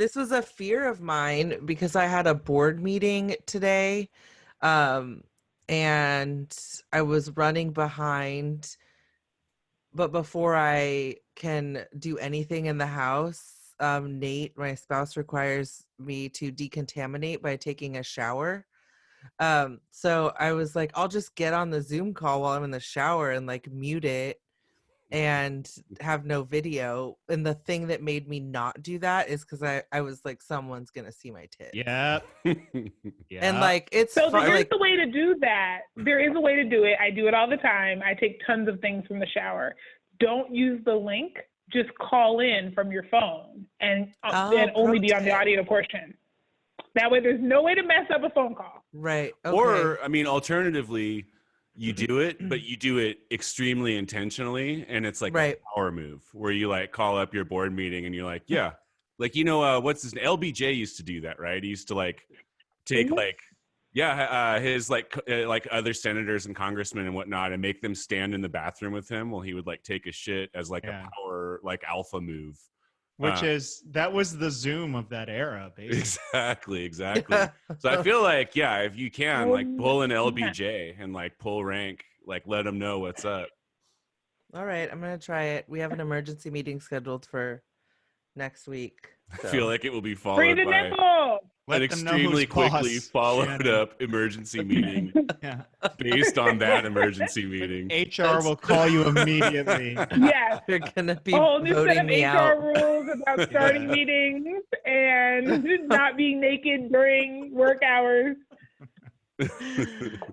this was a fear of mine because I had a board meeting today, and I was running behind. But before I can do anything in the house, Nate, my spouse, requires me to decontaminate by taking a shower. So I was like, I'll just get on the Zoom call while I'm in the shower and like mute it and have no video. And the thing that made me not do that is because I was like, someone's gonna see my tits. Yeah. And like it's So fun, there is like, a way to do that. There is a way to do it. I do it all the time. I take tons of things from the shower. Don't use the link. Just call in from your phone and only be on the audio portion. That way there's no way to mess up a phone call. Right. Okay. Or, I mean, alternatively, you do it, but you do it extremely intentionally, and it's like a power move where you like call up your board meeting and you're like, yeah, like, you know, what's his LBJ used to do that, right? He used to like take like, his like other senators and congressmen and whatnot and make them stand in the bathroom with him while he would like take a shit as like a power, like alpha move. Which that was the Zoom of that era, basically. Exactly. So I feel like, if you can, like, pull an LBJ and, like, pull rank, like, let them know what's up. All right, I'm going to try it. We have an emergency meeting scheduled for next week. So. I feel like it will be followed by an extremely quickly followed up emergency meeting based on that emergency meeting. HR will call you immediately. Yes. They're going to be a whole new set of me HR out. rules about starting meetings and not being naked during work hours.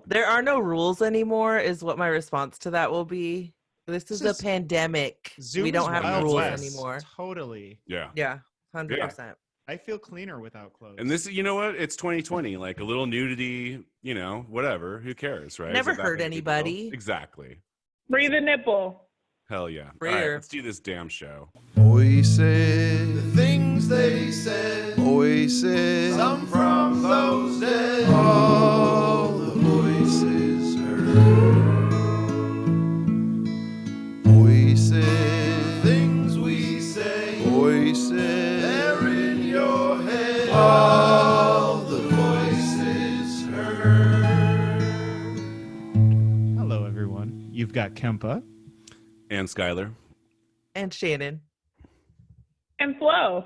There are no rules anymore is what my response to that will be. This is a pandemic. Zoom we don't have rules anymore. Totally. Yeah. 100%. I feel cleaner without clothes. And this, you know what? It's 2020. Like a little nudity, you know, whatever. Who cares, right? Never hurt anybody. Exactly. Free the nipple. Hell yeah. All right, let's do this damn show. Voices, the things they said. Voices, some from those dead. All the voices heard. Voices, things we say. Voices. All the voices heard. Hello, everyone. You've got Kempa. And Skyler. And Shannon. And Flo.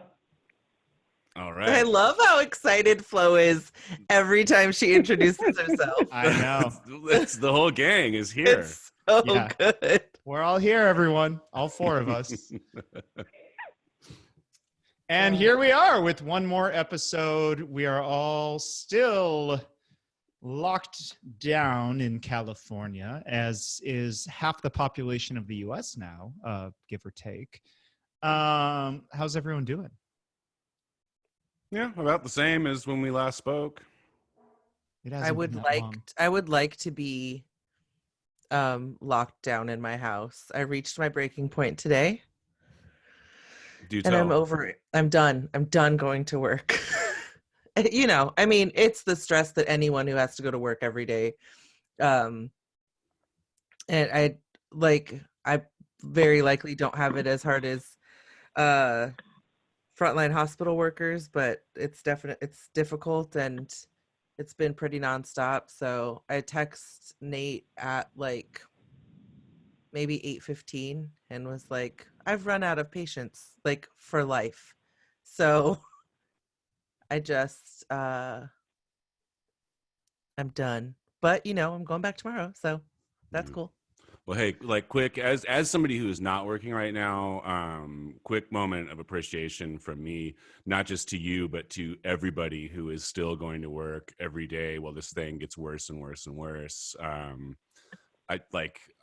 All right. I love how excited Flo is every time she introduces herself. I know. It's the whole gang is here. It's so good. We're all here, everyone. All four of us. And here we are with one more episode. We are all still locked down in California, as is half the population of the U.S. now, give or take. How's everyone doing? Yeah, about the same as when we last spoke. I would like to be locked down in my house. I reached my breaking point today. And I'm over it. I'm done. I'm done going to work. You know, I mean, it's the stress that anyone who has to go to work every day. And I very likely don't have it as hard as frontline hospital workers, but it's difficult and it's been pretty nonstop. So I text Nate at like maybe 8:15 and was like, I've run out of patience, like, for life. So I just, I'm done. But, you know, I'm going back tomorrow. So that's cool. Well, hey, like quick, as somebody who is not working right now, quick moment of appreciation from me, not just to you, but to everybody who is still going to work every day while this thing gets worse and worse and worse. I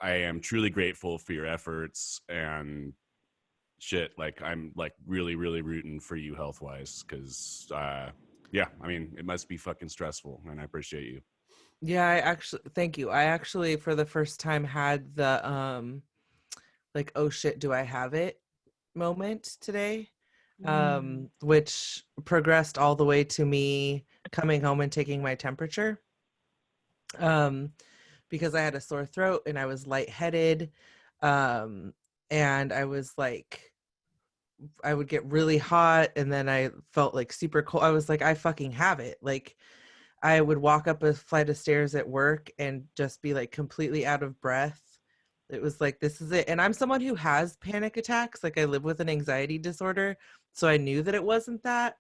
am truly grateful for your efforts and shit. Like, I'm like really, really rooting for you health wise. Cause, I mean, it must be fucking stressful and I appreciate you. Yeah, thank you. I actually, for the first time, had the, like, oh shit, do I have it moment today? Which progressed all the way to me coming home and taking my temperature. Because I had a sore throat and I was lightheaded. And I was like I would get really hot and then I felt like super cold. I was like, I fucking have it. Like I would walk up a flight of stairs at work and just be like completely out of breath. It was like, this is it. And I'm someone who has panic attacks. Like I live with an anxiety disorder. So I knew that it wasn't that.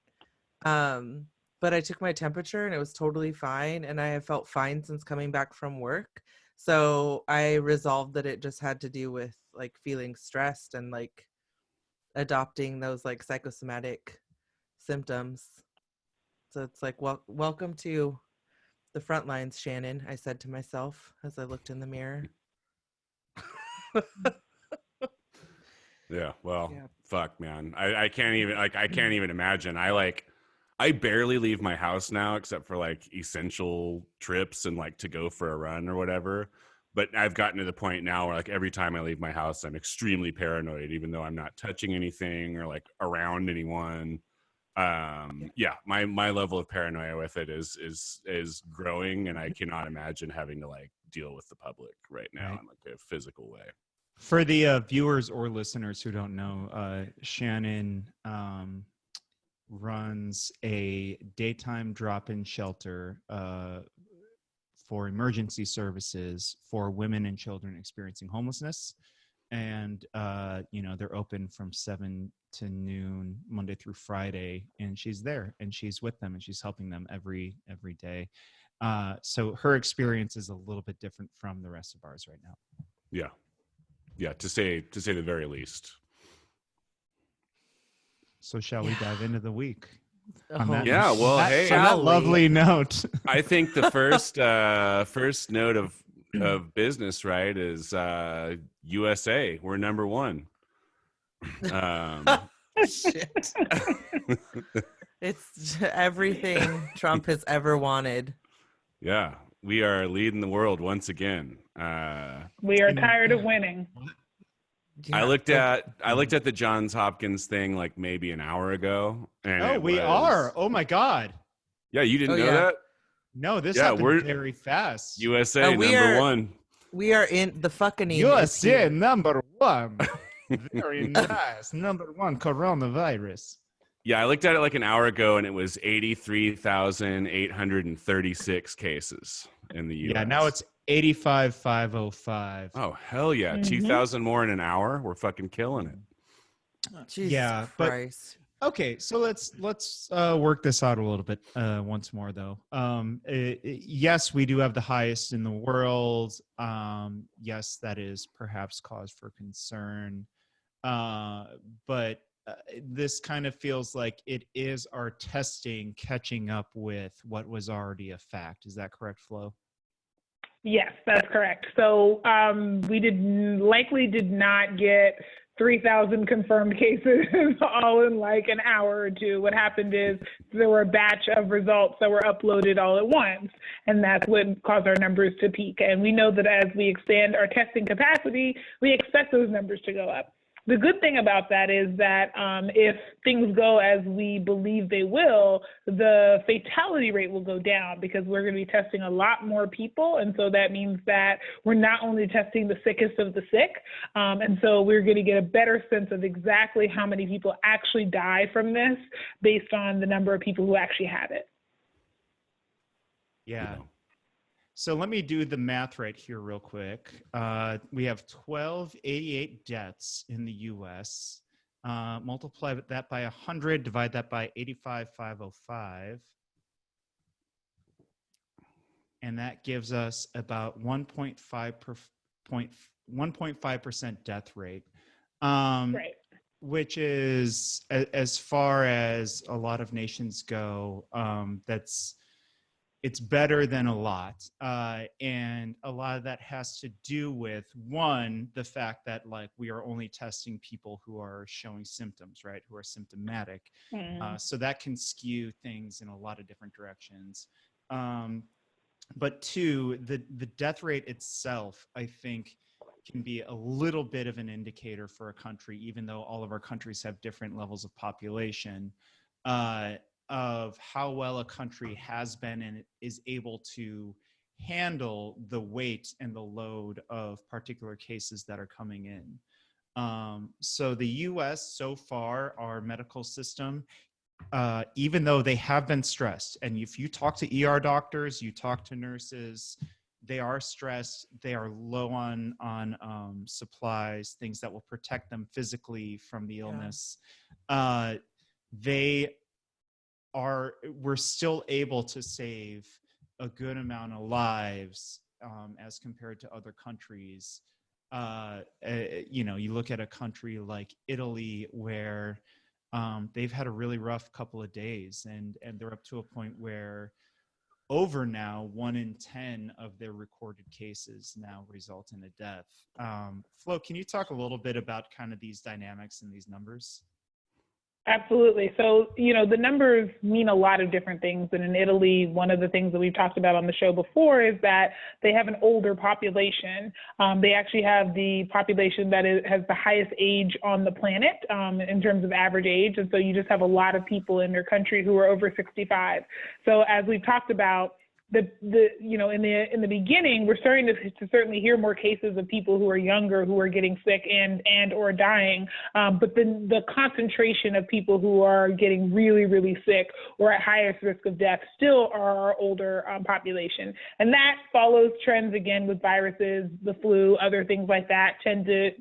Um, but I took my temperature and it was totally fine. And I have felt fine since coming back from work. So I resolved that it just had to do with like feeling stressed and like adopting those like psychosomatic symptoms. So it's like, well, welcome to the front lines, Shannon, I said to myself as I looked in the mirror. Yeah, well, Yeah. fuck, man. I can't even imagine. I barely leave my house now except for like essential trips and like to go for a run or whatever. But I've gotten to the point now where like every time I leave my house, I'm extremely paranoid, even though I'm not touching anything or like around anyone. Yeah, my level of paranoia with it is growing, and I cannot imagine having to like deal with the public right now in like a physical way. For the viewers or listeners who don't know, Shannon runs a daytime drop-in shelter for emergency services for women and children experiencing homelessness. And, they're open from 7 to noon, Monday through Friday. And she's there and she's with them and she's helping them every day. So her experience is a little bit different from the rest of ours right now. Yeah. Yeah, to say the very least. So shall we dive into the week? Yeah, well, hey, on that lovely note. I think the first note of business, right, is USA. We're number one. Shit. It's everything Trump has ever wanted. Yeah, we are leading the world once again. We are tired of winning. Yeah, I looked at the Johns Hopkins thing like maybe an hour ago. And we are. Oh my God. Yeah, you didn't know that? No, this happened very fast. USA number one. We are in the fucking USA number one. Very nice. Number one coronavirus. Yeah, I looked at it like an hour ago and it was 83,836 cases in the US. Yeah, now it's 85,505. Oh, hell yeah. 2,000 more in an hour. We're fucking killing it. Jesus Christ. Okay, so let's work this out a little bit once more, though. Yes, we do have the highest in the world. Yes, that is perhaps cause for concern. But this kind of feels like it is our testing catching up with what was already a fact. Is that correct, Flo? Yes, that's correct. So we likely did not get 3,000 confirmed cases all in like an hour or two. What happened is there were a batch of results that were uploaded all at once, and that's what caused our numbers to peak. And we know that as we expand our testing capacity, we expect those numbers to go up. The good thing about that is that if things go as we believe they will, the fatality rate will go down because we're going to be testing a lot more people. And so that means that we're not only testing the sickest of the sick, and so we're going to get a better sense of exactly how many people actually die from this based on the number of people who actually have it. Yeah. So let me do the math right here real quick. We have 1,288 deaths in the U.S. Multiply that by 100, divide that by 85,505. And that gives us about 1.5% death rate. Right. Which is, as far as a lot of nations go, it's better than a lot. And a lot of that has to do with, one, the fact that like we are only testing people who are showing symptoms, right? Who are symptomatic. So that can skew things in a lot of different directions. But two, the death rate itself, I think, can be a little bit of an indicator for a country, even though all of our countries have different levels of population, of how well a country has been and is able to handle the weight and the load of particular cases that are coming in. So the U.S. so far, our medical system, even though they have been stressed, and if you talk to ER doctors, you talk to nurses, they are stressed. They are low on supplies, things that will protect them physically from the illness. We're still able to save a good amount of lives as compared to other countries. You look at a country like Italy where they've had a really rough couple of days, and they're up to a point where over now 1 in 10 of their recorded cases now result in a death. Flo, can you talk a little bit about kind of these dynamics and these numbers? Absolutely. So, the numbers mean a lot of different things. And in Italy, one of the things that we've talked about on the show before is that they have an older population. They actually have the population that has the highest age on the planet in terms of average age. And so you just have a lot of people in their country who are over 65. So as we've talked about, in the beginning, we're starting to certainly hear more cases of people who are younger who are getting sick and or dying. But then the concentration of people who are getting really, really sick or at highest risk of death still are our older population. And that follows trends again with viruses, the flu, other things like that tend to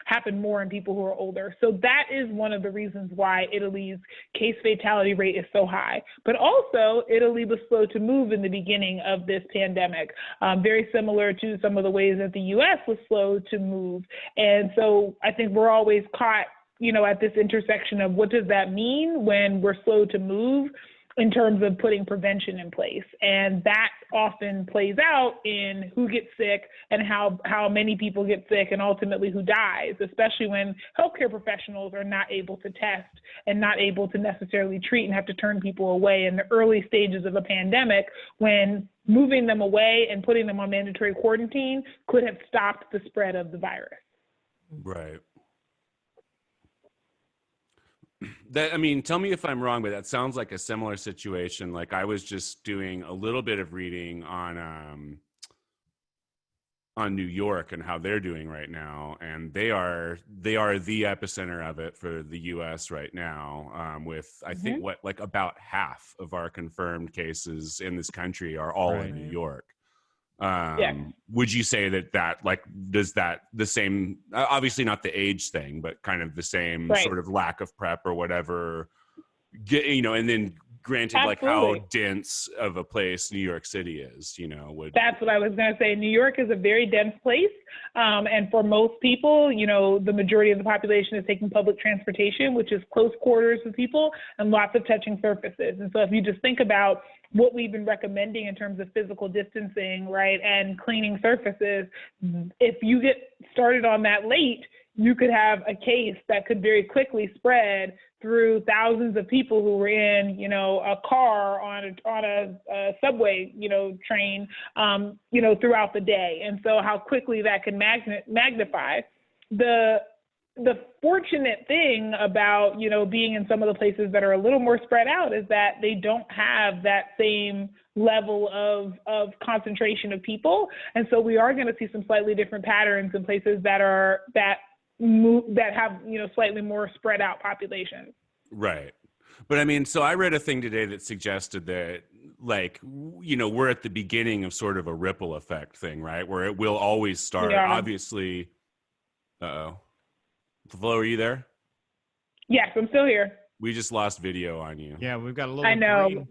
happen more in people who are older. So that is one of the reasons why Italy's case fatality rate is so high. But also, Italy was slow to move in the beginning of this pandemic, very similar to some of the ways that the U.S. was slow to move. And so I think we're always caught, at this intersection of what does that mean when we're slow to move in terms of putting prevention in place. And that often plays out in who gets sick and how many people get sick and ultimately who dies, especially when healthcare professionals are not able to test and not able to necessarily treat and have to turn people away in the early stages of a pandemic, when moving them away and putting them on mandatory quarantine could have stopped the spread of the virus. Right. Tell me if I'm wrong, but that sounds like a similar situation. Like I was just doing a little bit of reading on New York and how they're doing right now, and they are the epicenter of it for the U.S. right now. With I think about half of our confirmed cases in this country are all in New York. Would you say that does that the same, obviously not the age thing, but kind of the same sort of lack of prep or whatever, and then granted, like how dense of a place New York City is, That's what I was going to say. New York is a very dense place. And for most people, the majority of the population is taking public transportation, which is close quarters with people and lots of touching surfaces. And so if you just think about what we've been recommending in terms of physical distancing, right, and cleaning surfaces, if you get started on that late, you could have a case that could very quickly spread through thousands of people who were in, a car, on a subway, train, throughout the day. And so how quickly that can magnify. The fortunate thing about, being in some of the places that are a little more spread out is that they don't have that same level of concentration of people. And so we are going to see some slightly different patterns in places that have, slightly more spread out populations. Right. But so I read a thing today that suggested that, we're at the beginning of sort of a ripple effect thing, right? Where it will always start, obviously. Uh-oh. Flo, are you there? Yes, I'm still here. We just lost video on you. Yeah, we've got a little. I know. Green.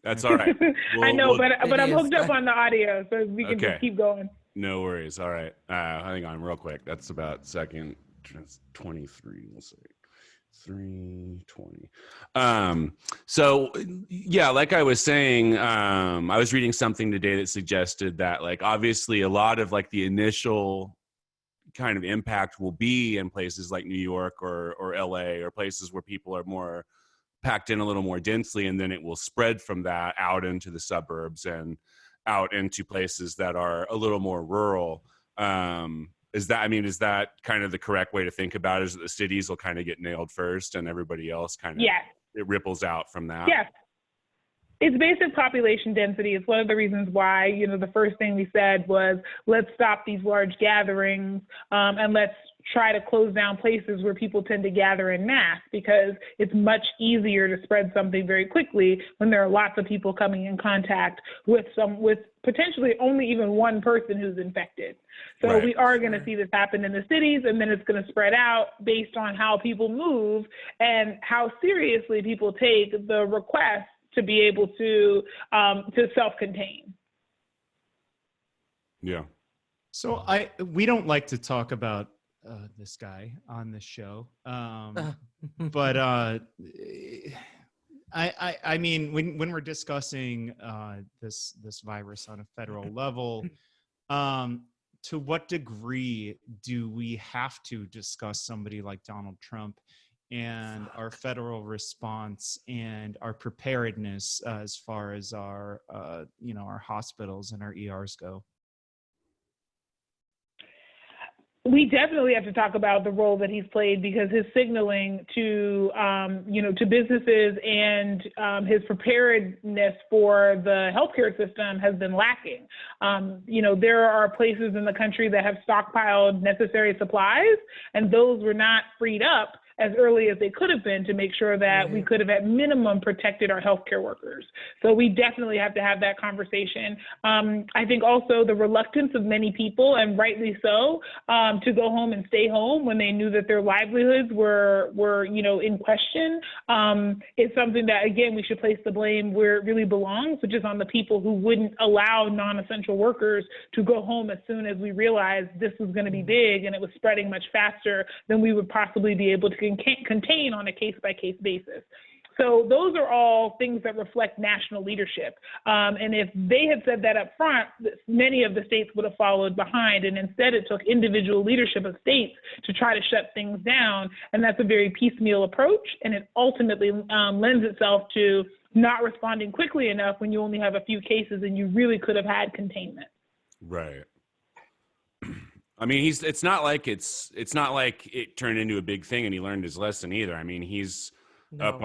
That's all right. I know, but I'm hooked up on the audio, so we can just keep going. No worries. All right. Hang on real quick. That's about second 23. We'll say 3:20. So yeah, like I was saying, I was reading something today that suggested that, obviously a lot of the initial kind of impact will be in places like New York or LA, or places where people are more packed in a little more densely, and then it will spread from that out into the suburbs and out into places that are a little more rural. Is that kind of the correct way to think about it? Is that the cities will kind of get nailed first and everybody else kind of, it ripples out from that? Yes. It's basic population density. It's one of the reasons why, the first thing we said was, let's stop these large gatherings, and let's try to close down places where people tend to gather in mass, because it's much easier to spread something very quickly when there are lots of people coming in contact with potentially only even one person who's infected. So Right. we are going to see this happen in the cities, and then it's going to spread out based on how people move and how seriously people take the request to be able to self-contain. Yeah. So we don't like to talk about this guy on this show, but I mean, when we're discussing this virus on a federal level, to what degree do we have to discuss somebody like Donald Trump and our federal response and our preparedness as far as our our hospitals and our ERs go? We definitely have to talk about the role that he's played, because his signaling to businesses and his preparedness for the healthcare system has been lacking. There are places in the country that have stockpiled necessary supplies, and those were not freed up as early as they could have been to make sure that we could have at minimum protected our healthcare workers. So we definitely have to have that conversation. I think also the reluctance of many people, and rightly so, to go home and stay home when they knew that their livelihoods were in question, is something that, again, we should place the blame where it really belongs, which is on the people who wouldn't allow non-essential workers to go home as soon as we realized this was going to be big and it was spreading much faster than we would possibly be able to contain on a case-by-case basis. So those are all things that reflect national leadership. And if they had said that up front, many of the states would have followed behind. And instead, it took individual leadership of states to try to shut things down. And that's a very piecemeal approach. And it ultimately lends itself to not responding quickly enough when you only have a few cases and you really could have had containment. Right. I mean, it's not like it turned into a big thing and he learned his lesson either. I mean, he's out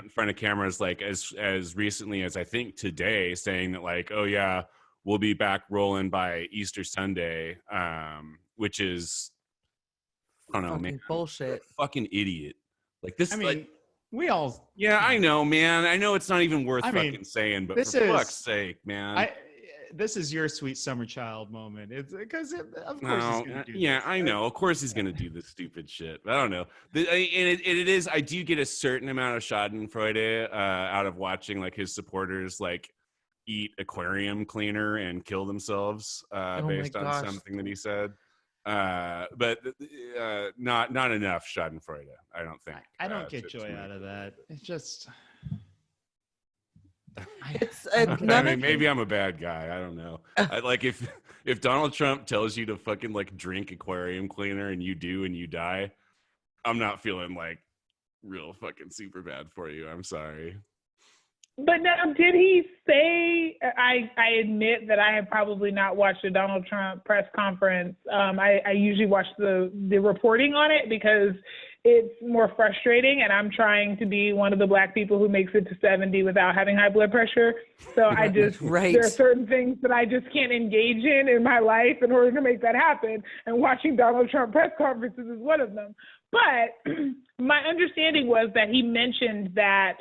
in front of cameras, like as recently as I think today, saying that like, oh yeah, we'll be back rolling by Easter Sunday, which is, I don't know, man, bullshit. Fucking idiot. Like this. I mean, like, we all. Yeah, I know, man. I know it's not even worth fucking saying, but for fuck's sake, man. This is your sweet summer child moment. It's because, of course, he's gonna do yeah, this. I know. Of course, he's gonna do this stupid shit. I don't know. And it is. I do get a certain amount of Schadenfreude out of watching like his supporters like eat aquarium cleaner and kill themselves based on something that he said. But not enough Schadenfreude. I don't think. I don't get joy out of that. It's just. I mean, maybe I'm a bad guy. I don't know. Like if Donald Trump tells you to fucking like drink aquarium cleaner and you do and you die, I'm not feeling like real fucking super bad for you. I'm sorry. But now, did he say? I admit that I have probably not watched a Donald Trump press conference. I usually watch the reporting on it because it's more frustrating, and I'm trying to be one of the Black people who makes it to 70 without having high blood pressure. So I just, there are certain things that I just can't engage in my life in order to make that happen. And watching Donald Trump press conferences is one of them. But my understanding was that he mentioned that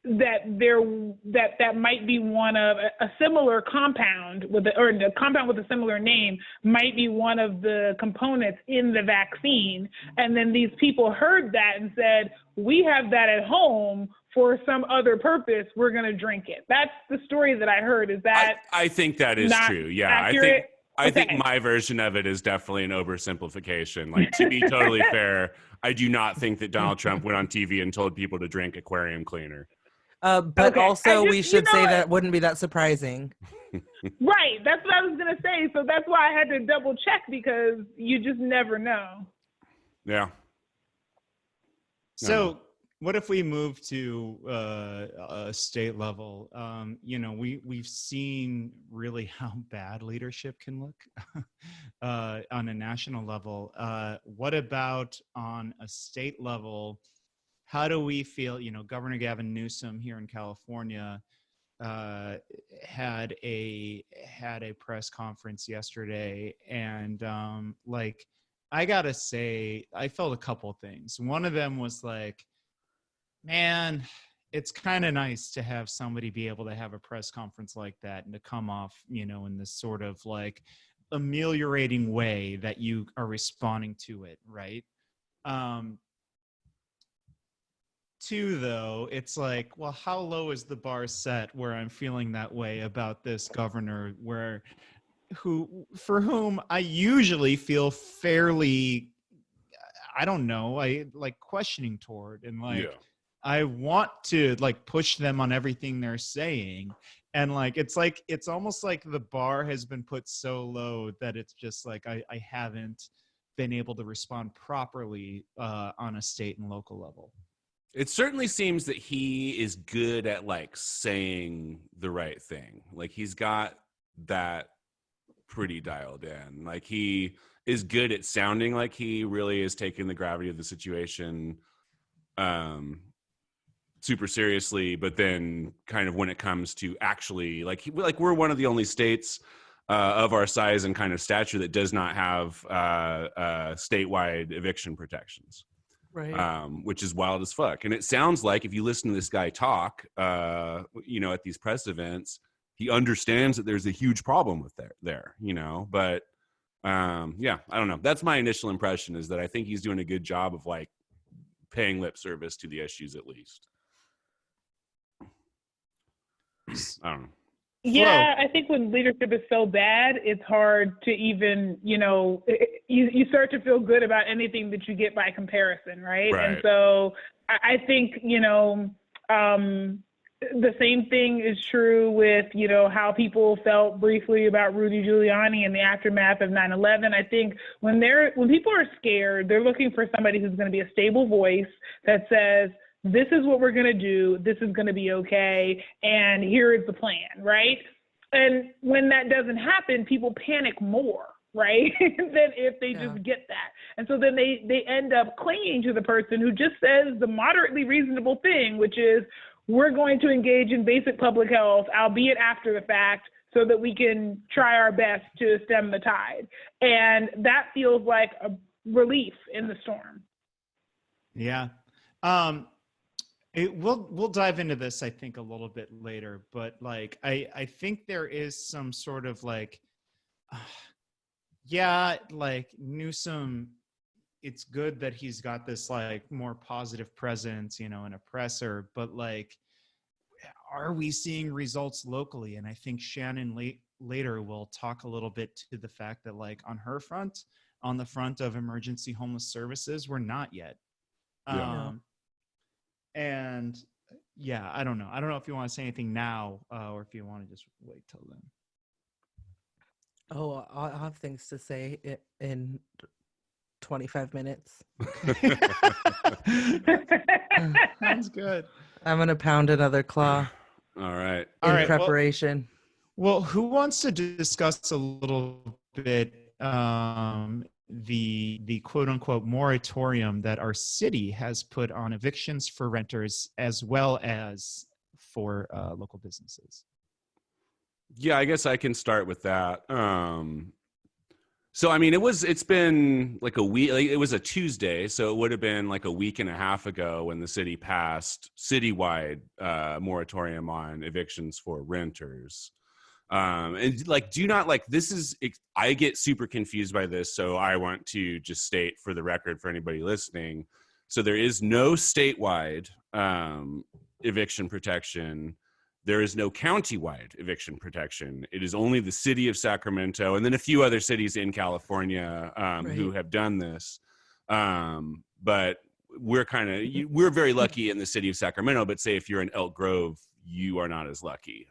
that might be one of a similar compound or a compound with a similar name might be one of the components in the vaccine. And then these people heard that and said, we have that at home for some other purpose. We're going to drink it. That's the story that I heard. Is that I think that is true. Yeah, accurate? I think my version of it is definitely an oversimplification. Like, to be totally fair, I do not think that Donald Trump went on TV and told people to drink aquarium cleaner. But also we should say that wouldn't be that surprising. Right. That's what I was going to say. So that's why I had to double check, because you just never know. Yeah. So what if we move to a state level? We've seen really how bad leadership can look on a national level. What about on a state level? how do we feel? Governor Gavin Newsom here in California had a press conference yesterday, and I gotta say, I felt a couple things. One of them was like, man, it's kind of nice to have somebody be able to have a press conference like that and to come off, in this sort of like ameliorating way that you are responding to it, right? Two, though, it's like, well, how low is the bar set where I'm feeling that way about this governor, for whom I usually feel fairly, I don't know, I like questioning toward, and like, Yeah. I want to like push them on everything they're saying. And it's almost like the bar has been put so low that it's just like, I haven't been able to respond properly on a state and local level. It certainly seems that he is good at like saying the right thing. Like he's got that pretty dialed in. Like he is good at sounding like he really is taking the gravity of the situation super seriously, but then kind of when it comes to actually like we're one of the only states of our size and kind of stature that does not have statewide eviction protections. Right. Which is wild as fuck. And it sounds like if you listen to this guy talk, at these press events, he understands that there's a huge problem with there, but I don't know. That's my initial impression, is that I think he's doing a good job of like paying lip service to the issues at least. I don't know. Yeah, I think when leadership is so bad, it's hard to even, you start to feel good about anything that you get by comparison, right? Right. And so I think, the same thing is true with, how people felt briefly about Rudy Giuliani in the aftermath of 9/11. I think when people are scared, they're looking for somebody who's going to be a stable voice that says, this is what we're going to do, this is going to be okay, and here is the plan, right? And when that doesn't happen, people panic more, right, than if they just get that. And so then they end up clinging to the person who just says the moderately reasonable thing, which is, we're going to engage in basic public health, albeit after the fact, so that we can try our best to stem the tide. And that feels like a relief in the storm. Yeah. We'll dive into this, I think, a little bit later, but like I think there is some sort of like, like Newsom, it's good that he's got this like more positive presence, an oppressor, but like, are we seeing results locally? And I think Shannon later will talk a little bit to the fact that like on the front of emergency homeless services, we're not yet. And I don't know. I don't know if you want to say anything now or if you want to just wait till then. Oh, I'll have things to say in 25 minutes. Sounds good. I'm going to pound another claw. All right. In preparation. Well, who wants to discuss a little bit the quote unquote moratorium that our city has put on evictions for renters as well as for local businesses? Yeah, I guess I can start with that. So, I mean, it's been like a week, like it was a Tuesday. So it would have been like a week and a half ago when the city passed citywide moratorium on evictions for renters. And like, I get super confused by this. So I want to just state for the record for anybody listening. So there is no statewide eviction protection. There is no countywide eviction protection. It is only the city of Sacramento and then a few other cities in California who have done this. But we're very lucky in the city of Sacramento, but say if you're in Elk Grove, you are not as lucky.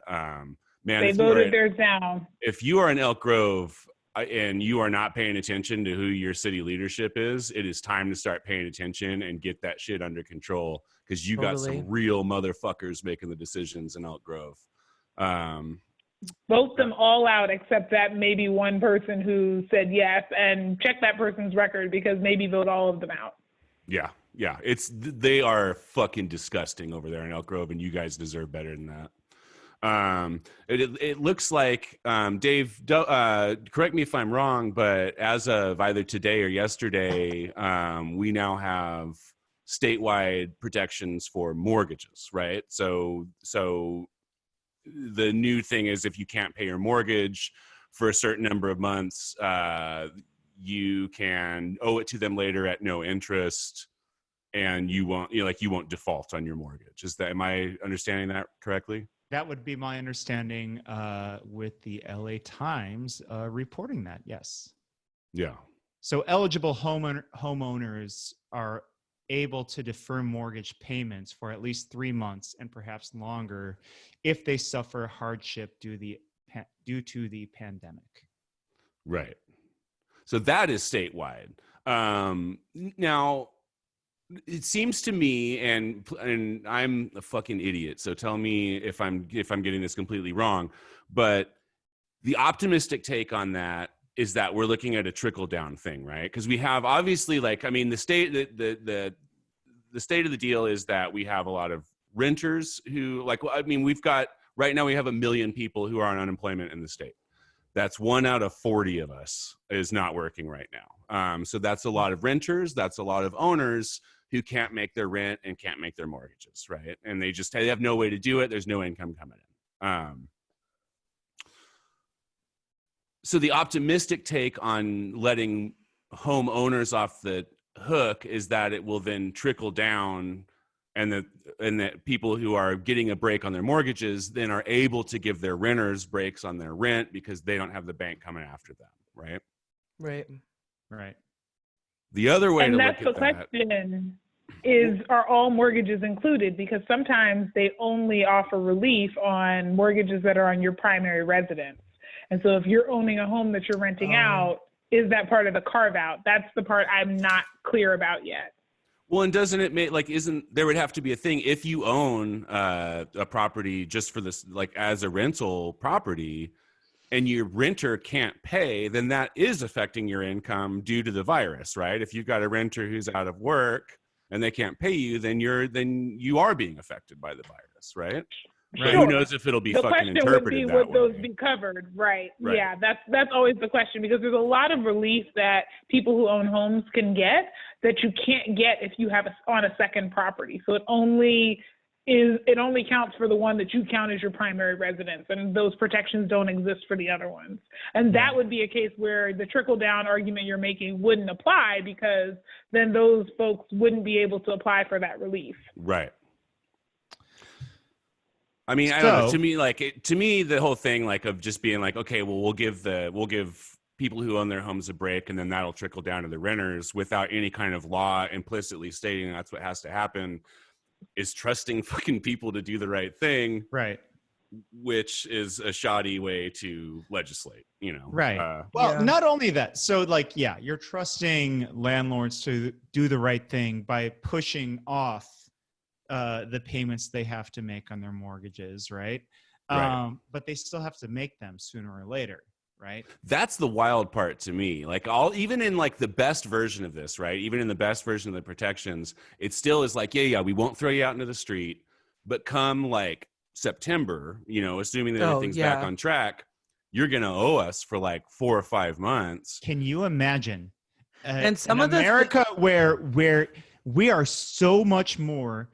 They voted theirs down. If you are in Elk Grove and you are not paying attention to who your city leadership is, it is time to start paying attention and get that shit under control, because you got some real motherfuckers making the decisions in Elk Grove. Vote them all out except that maybe one person who said yes, and check that person's record, because maybe vote all of them out. Yeah. Yeah. They are fucking disgusting over there in Elk Grove, and you guys deserve better than that. It looks like, Dave, correct me if I'm wrong, but as of either today or yesterday, we now have statewide protections for mortgages, right? So the new thing is, if you can't pay your mortgage for a certain number of months, you can owe it to them later at no interest, and you won't default on your mortgage. Am I understanding that correctly? That would be my understanding, with the LA Times reporting that, yes. Yeah. So eligible homeowners are able to defer mortgage payments for at least 3 months and perhaps longer if they suffer hardship due to the pandemic. Right. So that is statewide. Now, it seems to me, and I'm a fucking idiot, so tell me if I'm getting this completely wrong, but the optimistic take on that is that we're looking at a trickle down thing, right? Because we have, obviously, like, I mean, the state of the deal is that we have a lot of renters who, like, I mean, right now we have 1 million people who are on unemployment in the state. That's 1 out of 40 of us is not working right now. So that's a lot of renters. That's a lot of owners who can't make their rent and can't make their mortgages, right? And they have no way to do it. There's no income coming in. So the optimistic take on letting homeowners off the hook is that it will then trickle down, and that people who are getting a break on their mortgages then are able to give their renters breaks on their rent because they don't have the bank coming after them, right? Right. The other way to look at that. And that's the question, are all mortgages included? Because sometimes they only offer relief on mortgages that are on your primary residence. And so if you're owning a home that you're renting out, is that part of the carve out? That's the part I'm not clear about yet. Well, and doesn't it make, like, isn't there would have to be a thing if you own a property just for this, like, as a rental property, and your renter can't pay, then that is affecting your income due to the virus, right? If you've got a renter who's out of work and they can't pay you, then you are being affected by the virus, right? But Sure. who knows if it'll be The fucking question interpreted would be, that would those way. be covered? Right. Right. Yeah, that's always the question, because there's a lot of relief that people who own homes can get that you can't get if you have on a second property. So it only counts for the one that you count as your primary residence, and those protections don't exist for the other ones. And that would be a case where the trickle down argument you're making wouldn't apply, because then those folks wouldn't be able to apply for that relief. Right. I mean, I don't know. To me, the whole thing, like, of just being like, okay, well, we'll give people who own their homes a break, and then that'll trickle down to the renters without any kind of law implicitly stating that's what has to happen, is trusting fucking people to do the right thing. Right. Which is a shoddy way to legislate, you know? Right. Not only that. So, like, yeah, you're trusting landlords to do the right thing by pushing off the payments they have to make on their mortgages, right? But they still have to make them sooner or later, right? That's the wild part to me. Like, even in, like, the best version of this, right? Even in the best version of the protections, it still is like, yeah, we won't throw you out into the street, but come, like, September, you know, assuming that everything's back on track, you're going to owe us for like 4 or 5 months. Can you imagine and some of America where we are so much more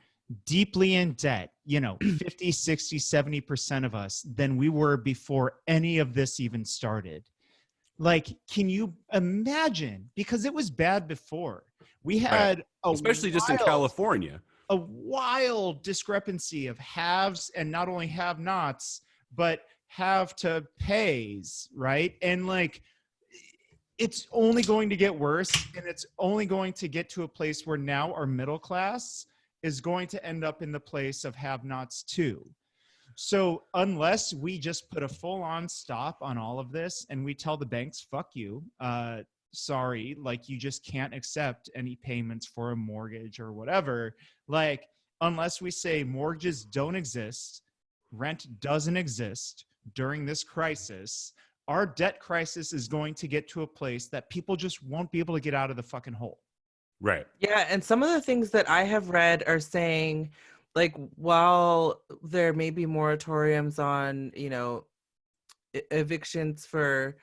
deeply in debt, you know, 50, 60, 70% of us than we were before any of this even started? Like, can you imagine? Because it was bad before. We had especially just in California, a wild discrepancy of haves and not only have nots, but have to pays, right? And like, it's only going to get worse, and it's only going to get to a place where now our middle class is going to end up in the place of have-nots too. So unless we just put a full-on stop on all of this and we tell the banks, fuck you, sorry, like, you just can't accept any payments for a mortgage or whatever. Like, unless we say mortgages don't exist, rent doesn't exist during this crisis, our debt crisis is going to get to a place that people just won't be able to get out of the fucking hole. Right. Yeah, and some of the things that I have read are saying, like, while there may be moratoriums on, evictions for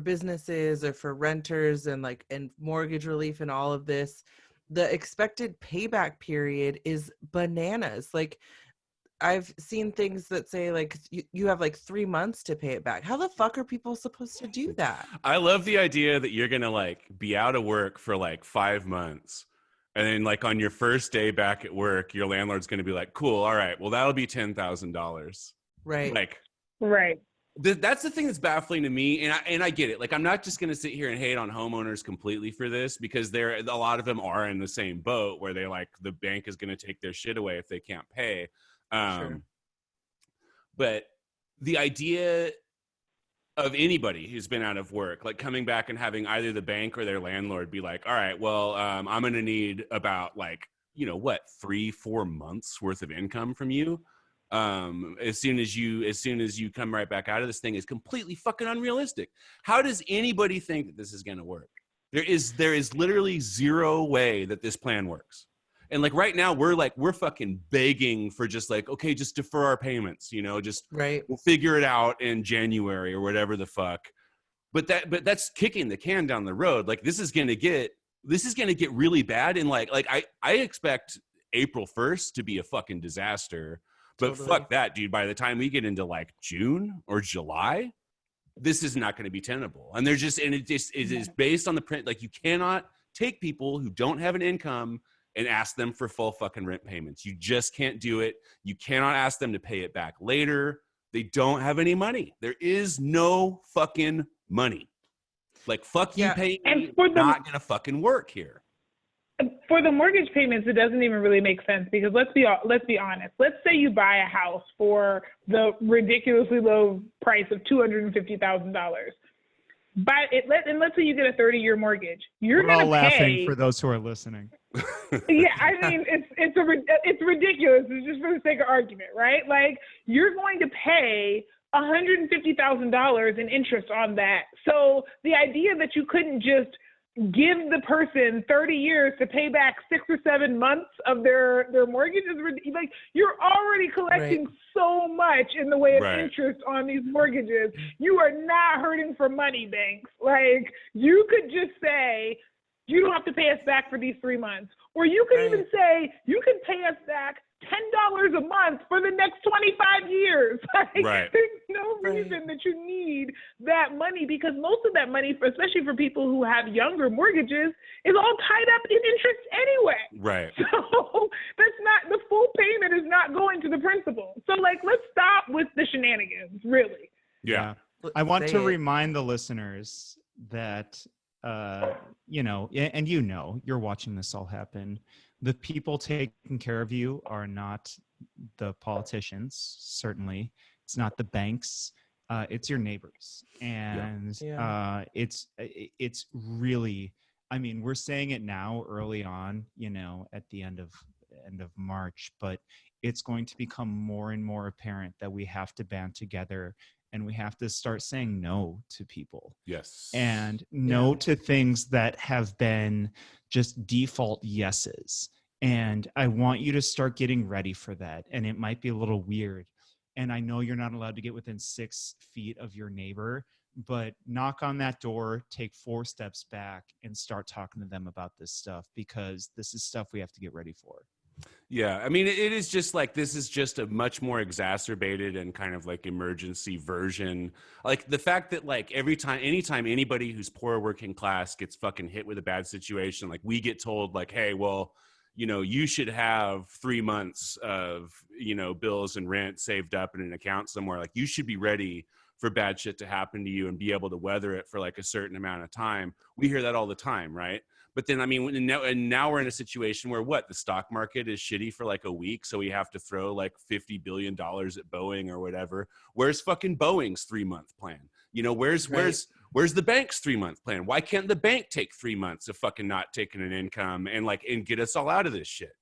businesses or for renters and mortgage relief and all of this, the expected payback period is bananas. Like, I've seen things that say you have 3 months to pay it back. How the fuck are people supposed to do that? I love the idea that you're gonna be out of work for 5 months, and then on your first day back at work, your landlord's gonna be like, "Cool, all right, well that'll be $10,000." Right. Right. That's the thing that's baffling to me, and I get it. I'm not just gonna sit here and hate on homeowners completely for this, because a lot of them are in the same boat where they the bank is gonna take their shit away if they can't pay. Sure. But the idea of anybody who's been out of work, coming back and having either the bank or their landlord be like, all right, well, I'm going to need about 3-4 months worth of income from you. As soon as you come right back out of this thing, is completely fucking unrealistic. How does anybody think that this is going to work? There is literally zero way that this plan works. And right now we're fucking begging for just okay, just defer our payments, just Right. we'll figure it out in January or whatever the fuck. But that's kicking the can down the road. This is gonna get really bad. And I expect April 1st to be a fucking disaster. But Totally. fuck that, dude. By the time we get into June or July, this is not going to be tenable. And it is based on the print. You cannot take people who don't have an income and ask them for full fucking rent payments. You just can't do it. You cannot ask them to pay it back later. They don't have any money. There is no fucking money. Fuck you, pay me. Not gonna fucking work here. For the mortgage payments, it doesn't even really make sense, because let's be honest. Let's say you buy a house for the ridiculously low price of $250,000. Let's say you get a 30-year mortgage. We're all laughing for those who are listening. Yeah, I mean, it's ridiculous. It's just for the sake of argument, right? You're going to pay $150,000 in interest on that. So the idea that you couldn't just give the person 30 years to pay back 6 or 7 months of their mortgage is you're already collecting so much in the way of interest on these mortgages. You are not hurting for money, banks. You could just say, you don't have to pay us back for these 3 months. Or you could even say, you can pay us back $10 a month for the next 25 years. There's no reason that you need that money, because most of that money, especially for people who have younger mortgages, is all tied up in interest anyway. Right. So the full payment is not going to the principal. So let's stop with the shenanigans, really. Yeah. I want to remind the listeners that and you're watching this all happen. The people taking care of you are not the politicians, certainly. It's not the banks. It's your neighbors. And it's really, I mean, we're saying it now early on, at the end of March, but it's going to become more and more apparent that we have to band together. And we have to start saying no to people. Yes. And no to things that have been just default yeses. And I want you to start getting ready for that. And it might be a little weird. And I know you're not allowed to get within 6 feet of your neighbor, but knock on that door, take 4 steps back, and start talking to them about this stuff, because this is stuff we have to get ready for. Yeah, I mean, it is just this is just a much more exacerbated and kind of emergency version. The fact that anytime anybody who's poor working class gets fucking hit with a bad situation, we get told hey, well, you should have 3 months of, bills and rent saved up in an account somewhere. You should be ready for bad shit to happen to you and be able to weather it for a certain amount of time. We hear that all the time, right? But then, I mean, now we're in a situation where the stock market is shitty for a week. So we have to throw $50 billion at Boeing or whatever. Where's fucking Boeing's 3-month plan? Where's the bank's 3-month plan? Why can't the bank take 3 months of fucking not taking an income and get us all out of this shit,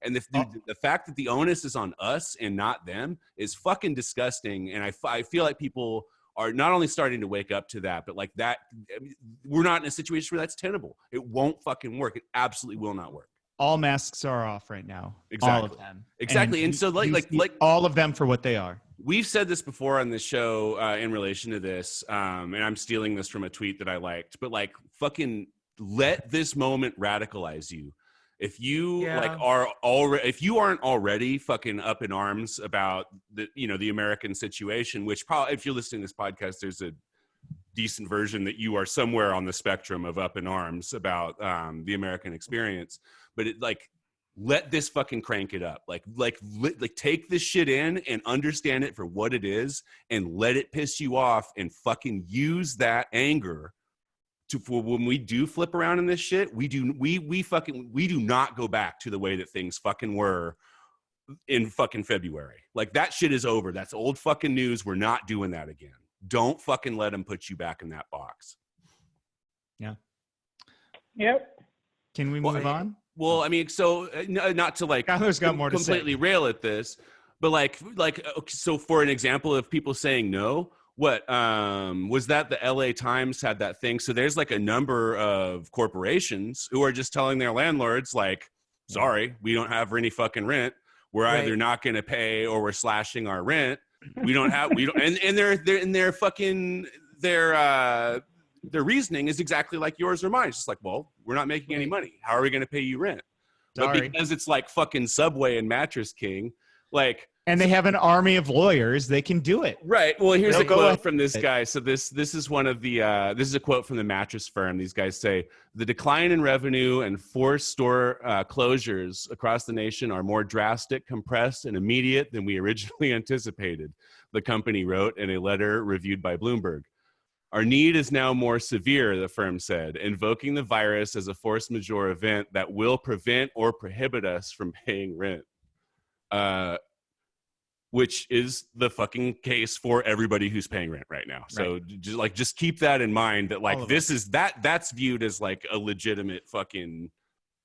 And the fact that the onus is on us and not them is fucking disgusting. And I feel like people are not only starting to wake up to that, but like that, I mean, we're not in a situation where that's tenable. It won't fucking work. It absolutely will not work. All masks are off right now. Exactly. All of them. Exactly. And so like all of them for what they are. We've said this before on this show in relation to this, and I'm stealing this from a tweet that I liked, but like fucking let this moment radicalize you. If you if you aren't already fucking up in arms about the American situation, which probably, if you're listening to this podcast, there's a decent version that you are somewhere on the spectrum of up in arms about the American experience, but it like, let this fucking crank it up. Like take this shit in and understand it for what it is and let it piss you off and fucking use that anger for when we do flip around in this shit. We do not go back to the way that things fucking were in fucking February. Like that shit is over. That's old fucking news. We're not doing that again. Don't fucking let them put you back in that box. Yeah. Yep. Can we move on? Well, I mean, so not to like Skyler's got more to completely rail at this, but like, so for an example of people saying no, what was that the LA Times had that thing? So there's like a number of corporations who are just telling their landlords like, sorry, we don't have any fucking rent. We're either not going to pay or we're slashing our rent. And their reasoning is exactly like yours or mine. It's just like, well, we're not making any money. How are we going to pay you rent? Sorry. But because it's like fucking Subway and Mattress King, like, and they have an army of lawyers, they can do it. Right. Well, here's a quote from this guy. So this is one of the this is a quote from the mattress firm. These guys say the decline in revenue and forced store closures across the nation are more drastic, compressed, and immediate than we originally anticipated. The company wrote in a letter reviewed by Bloomberg. Our need is now more severe, the firm said, invoking the virus as a force majeure event that will prevent or prohibit us from paying rent. Which is the fucking case for everybody who's paying rent right now. So just keep that in mind that like that's viewed as like a legitimate fucking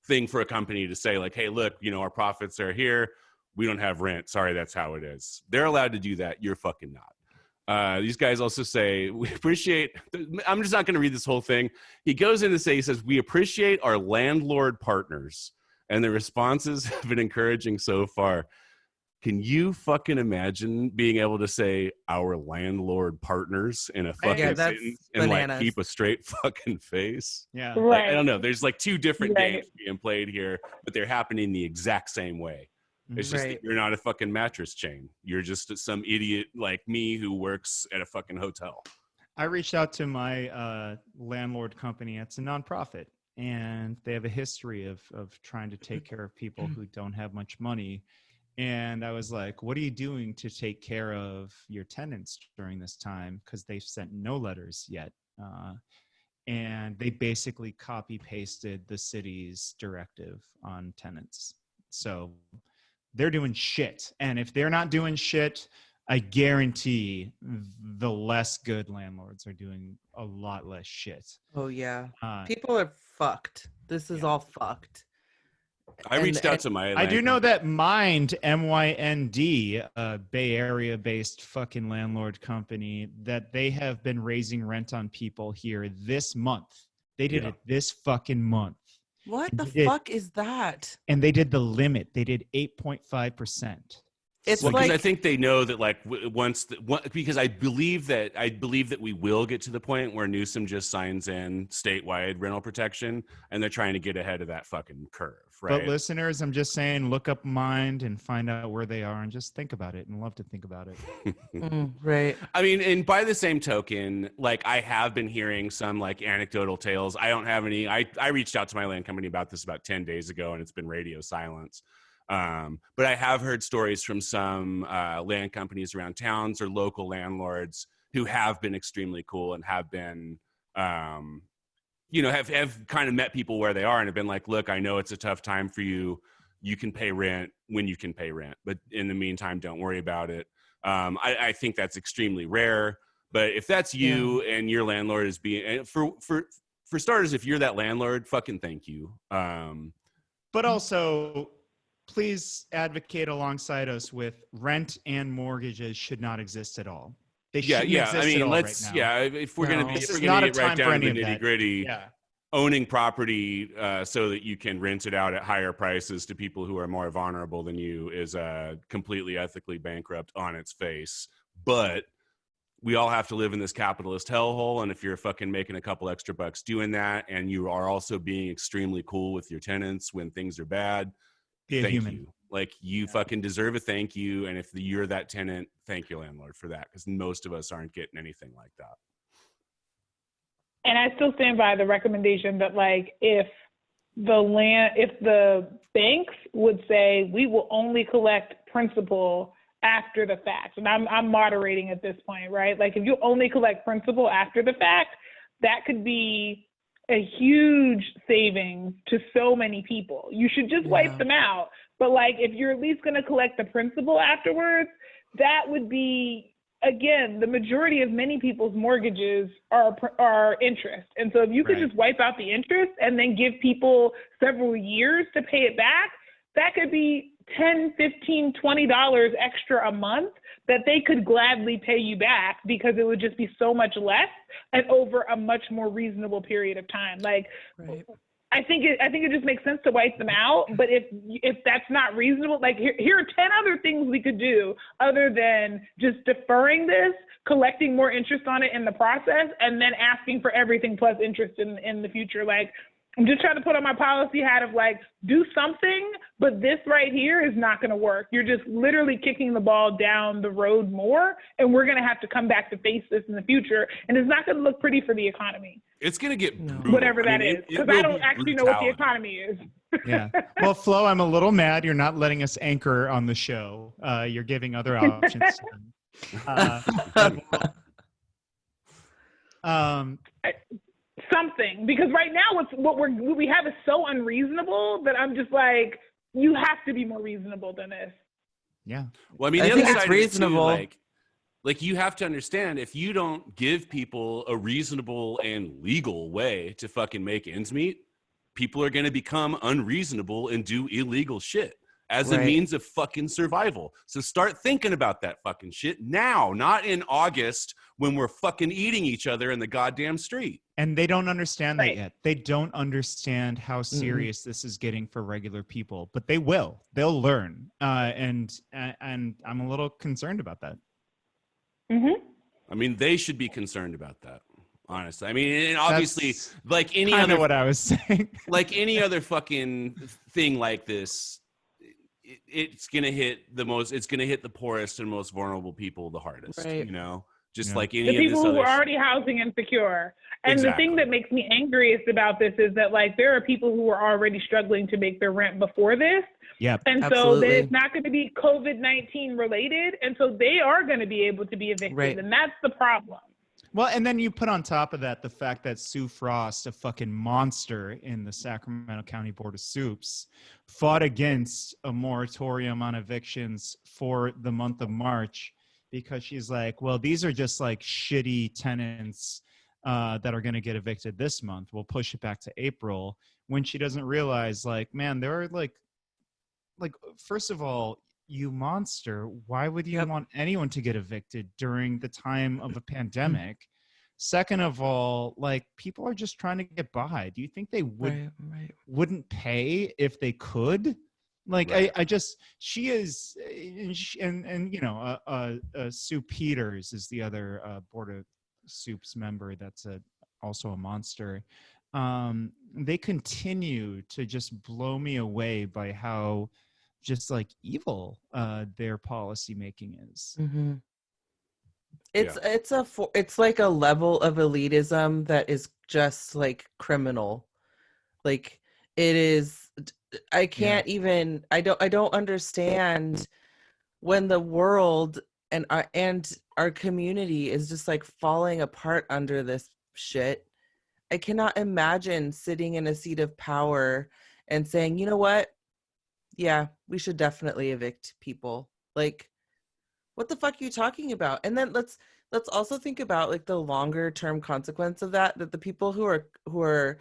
thing for a company to say like, hey, look, our profits are here. We don't have rent. Sorry, that's how it is. They're allowed to do that. You're fucking not. These guys also say, we appreciate, I'm just not going to read this whole thing. He goes in to say, he says, we appreciate our landlord partners and the responses have been encouraging so far. Can you fucking imagine being able to say our landlord partners in a fucking sentence and like keep a straight fucking face? Yeah. Right. Like, I don't know. There's like two different games being played here, but they're happening the exact same way. It's just that you're not a fucking mattress chain. You're just some idiot like me who works at a fucking hotel. I reached out to my landlord company. It's a nonprofit, and they have a history of trying to take care of people who don't have much money. And I was like, what are you doing to take care of your tenants during this time? Because they've sent no letters yet. And they basically copy pasted the city's directive on tenants. So they're doing shit. And if they're not doing shit, I guarantee the less good landlords are doing a lot less shit. Oh, yeah. People are fucked. This is all fucked. I reached out to my... I do know that Mind, M-Y-N-D, a Bay Area-based fucking landlord company, that they have been raising rent on people here this month. They did it this fucking month. What the fuck is that? And they did the limit. They did 8.5%. It's because I think they know that like because I believe that we will get to the point where Newsom just signs in statewide rental protection, and they're trying to get ahead of that fucking curve, right? But listeners, I'm just saying, look up Mind and find out where they are, and just think about it, and love to think about it. Right. I mean, and by the same token, like I have been hearing some like anecdotal tales. I don't have any. I reached out to my land company about this about 10 days ago, and it's been radio silence. But I have heard stories from some land companies around towns or local landlords who have been extremely cool and have been, have kind of met people where they are and have been like, look, I know it's a tough time for you. You can pay rent when you can pay rent, but in the meantime, don't worry about it. I think that's extremely rare, but if that's you and your landlord is being, for starters, if you're that landlord, fucking thank you. But also, please advocate alongside us with rent and mortgages should not exist at all. They Yeah, shouldn't yeah. exist I at mean, all let's right now. if we're gonna be This if is we're gonna not a get right time for down to any the of that. nitty gritty, Yeah. owning property so that you can rent it out at higher prices to people who are more vulnerable than you is completely ethically bankrupt on its face. But we all have to live in this capitalist hellhole, and if you're fucking making a couple extra bucks doing that, and you are also being extremely cool with your tenants when things are bad, Be a thank human. you. Like, you fucking deserve a thank you, and if you're that tenant, thank your landlord for that, because most of us aren't getting anything like that. And I still stand by the recommendation that, like, if the banks would say we will only collect principal after the fact, and I'm moderating at this point, right? Like, if you only collect principal after the fact, that could be a huge savings to so many people. You should just wipe them out. But, like, if you're at least going to collect the principal afterwards, that would be, again, the majority of many people's mortgages are interest. And so if you could just wipe out the interest and then give people several years to pay it back, that could be $10, $15, $20 extra a month that they could gladly pay you back, because it would just be so much less and over a much more reasonable period of time. Like, I think it just makes sense to wipe them out. But if that's not reasonable, like, here are 10 other things we could do other than just deferring this, collecting more interest on it in the process, and then asking for everything plus interest in the future. Like, I'm just trying to put on my policy hat of, like, do something, but this right here is not going to work. You're just literally kicking the ball down the road more, and we're going to have to come back to face this in the future, and it's not going to look pretty for the economy. It's going to get brutal. Whatever that is, because I don't actually know what the economy is. Yeah. Well, Flo, I'm a little mad you're not letting us anchor on the show. You're giving other options. Something, because right now what we have is so unreasonable that I'm just like, you have to be more reasonable than this. Yeah. Well, I mean, I the think other it's side of it too, reasonable. like you have to understand, if you don't give people a reasonable and legal way to fucking make ends meet, people are going to become unreasonable and do illegal shit as a means of fucking survival. So start thinking about that fucking shit now, not in August when we're fucking eating each other in the goddamn street. And they don't understand that yet. They don't understand how serious this is getting for regular people, but they will. They'll learn. And I'm a little concerned about that. I mean, they should be concerned about that, honestly. I mean, and obviously, That's like any kind other, of what I was saying. like any other fucking thing like this, it's gonna hit the poorest and most vulnerable people the hardest. You know, just like any the of people this who other are already housing insecure. And the thing Exactly. that makes me angriest about this is that, like, there are people who were already struggling to make their rent before this. Yep. And so then it's not going to be COVID-19 related. And so they are going to be able to be evicted. And that's the problem. Well, and then you put on top of that the fact that Sue Frost, a fucking monster in the Sacramento County Board of Soups, fought against a moratorium on evictions for the month of March because she's like, well, these are just like shitty tenants that are going to get evicted this month. We'll push it back to April, when she doesn't realize, like, man, there are like, first of all, you monster, why would you want anyone to get evicted during the time of a pandemic? Second of all, like, people are just trying to get by. Do you think they wouldn't pay if they could? Like, she is, and you know, Sue Peters is the other Board of Soups member that's also a monster. They continue to just blow me away by how just like evil their policy making is. It's like a level of elitism that is just like criminal. Like, it is. I can't even. I don't understand when the world and our community is just like falling apart under this shit. I cannot imagine sitting in a seat of power and saying, you know what? Yeah, we should definitely evict people. Like, what the fuck are you talking about? And then let's also think about like the longer term consequence of that the people who are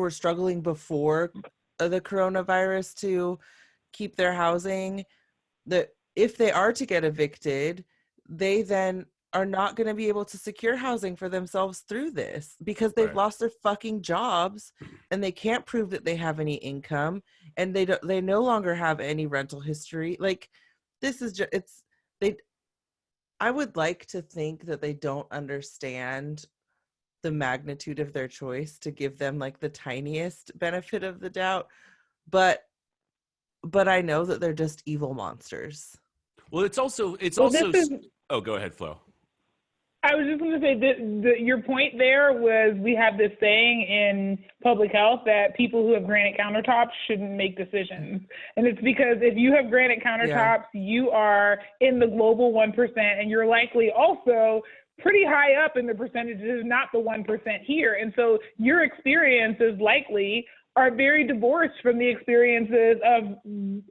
struggling before the coronavirus to keep their housing, that if they are to get evicted, they then are not going to be able to secure housing for themselves through this because they've lost their fucking jobs and they can't prove that they have any income, and they no longer have any rental history. Like, this is just, I would like to think that they don't understand the magnitude of their choice to give them like the tiniest benefit of the doubt, but I know that they're just evil monsters. Well, it's also oh, go ahead, Flo. I was just going to say that your point there was, we have this saying in public health that people who have granite countertops shouldn't make decisions. And it's because if you have granite countertops, you are in the global 1%, and you're likely also pretty high up in the percentages, not the 1% here. And so your experiences likely are very divorced from the experiences of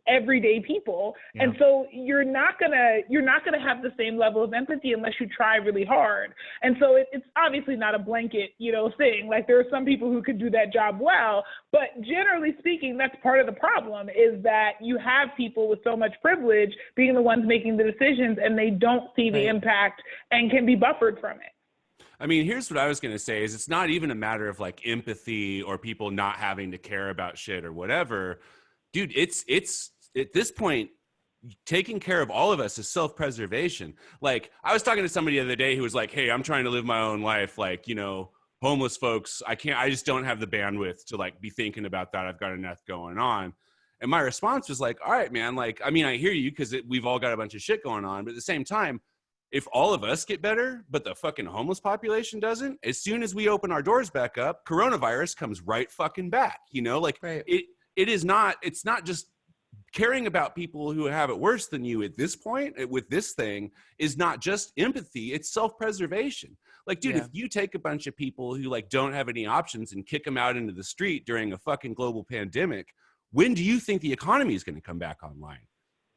everyday people. Yeah. And so you're not gonna have the same level of empathy unless you try really hard. And so it's obviously not a blanket, thing. Like, there are some people who could do that job well, but generally speaking, that's part of the problem, is that you have people with so much privilege being the ones making the decisions, and they don't see the impact and can be buffered from it. I mean, here's what I was going to say is, it's not even a matter of like empathy or people not having to care about shit or whatever. Dude, it's at this point, taking care of all of us is self-preservation. Like, I was talking to somebody the other day who was like, hey, I'm trying to live my own life. Like, homeless folks, I just don't have the bandwidth to like be thinking about that. I've got enough going on. And my response was like, all right, man, like, I mean, I hear you, because we've all got a bunch of shit going on. But at the same time, if all of us get better, but the fucking homeless population doesn't, as soon as we open our doors back up, coronavirus comes right fucking back, it's not just caring about people who have it worse than you at this point with this thing is not just empathy, it's self-preservation. Like, dude, if you take a bunch of people who like don't have any options and kick them out into the street during a fucking global pandemic, when do you think the economy is going to come back online?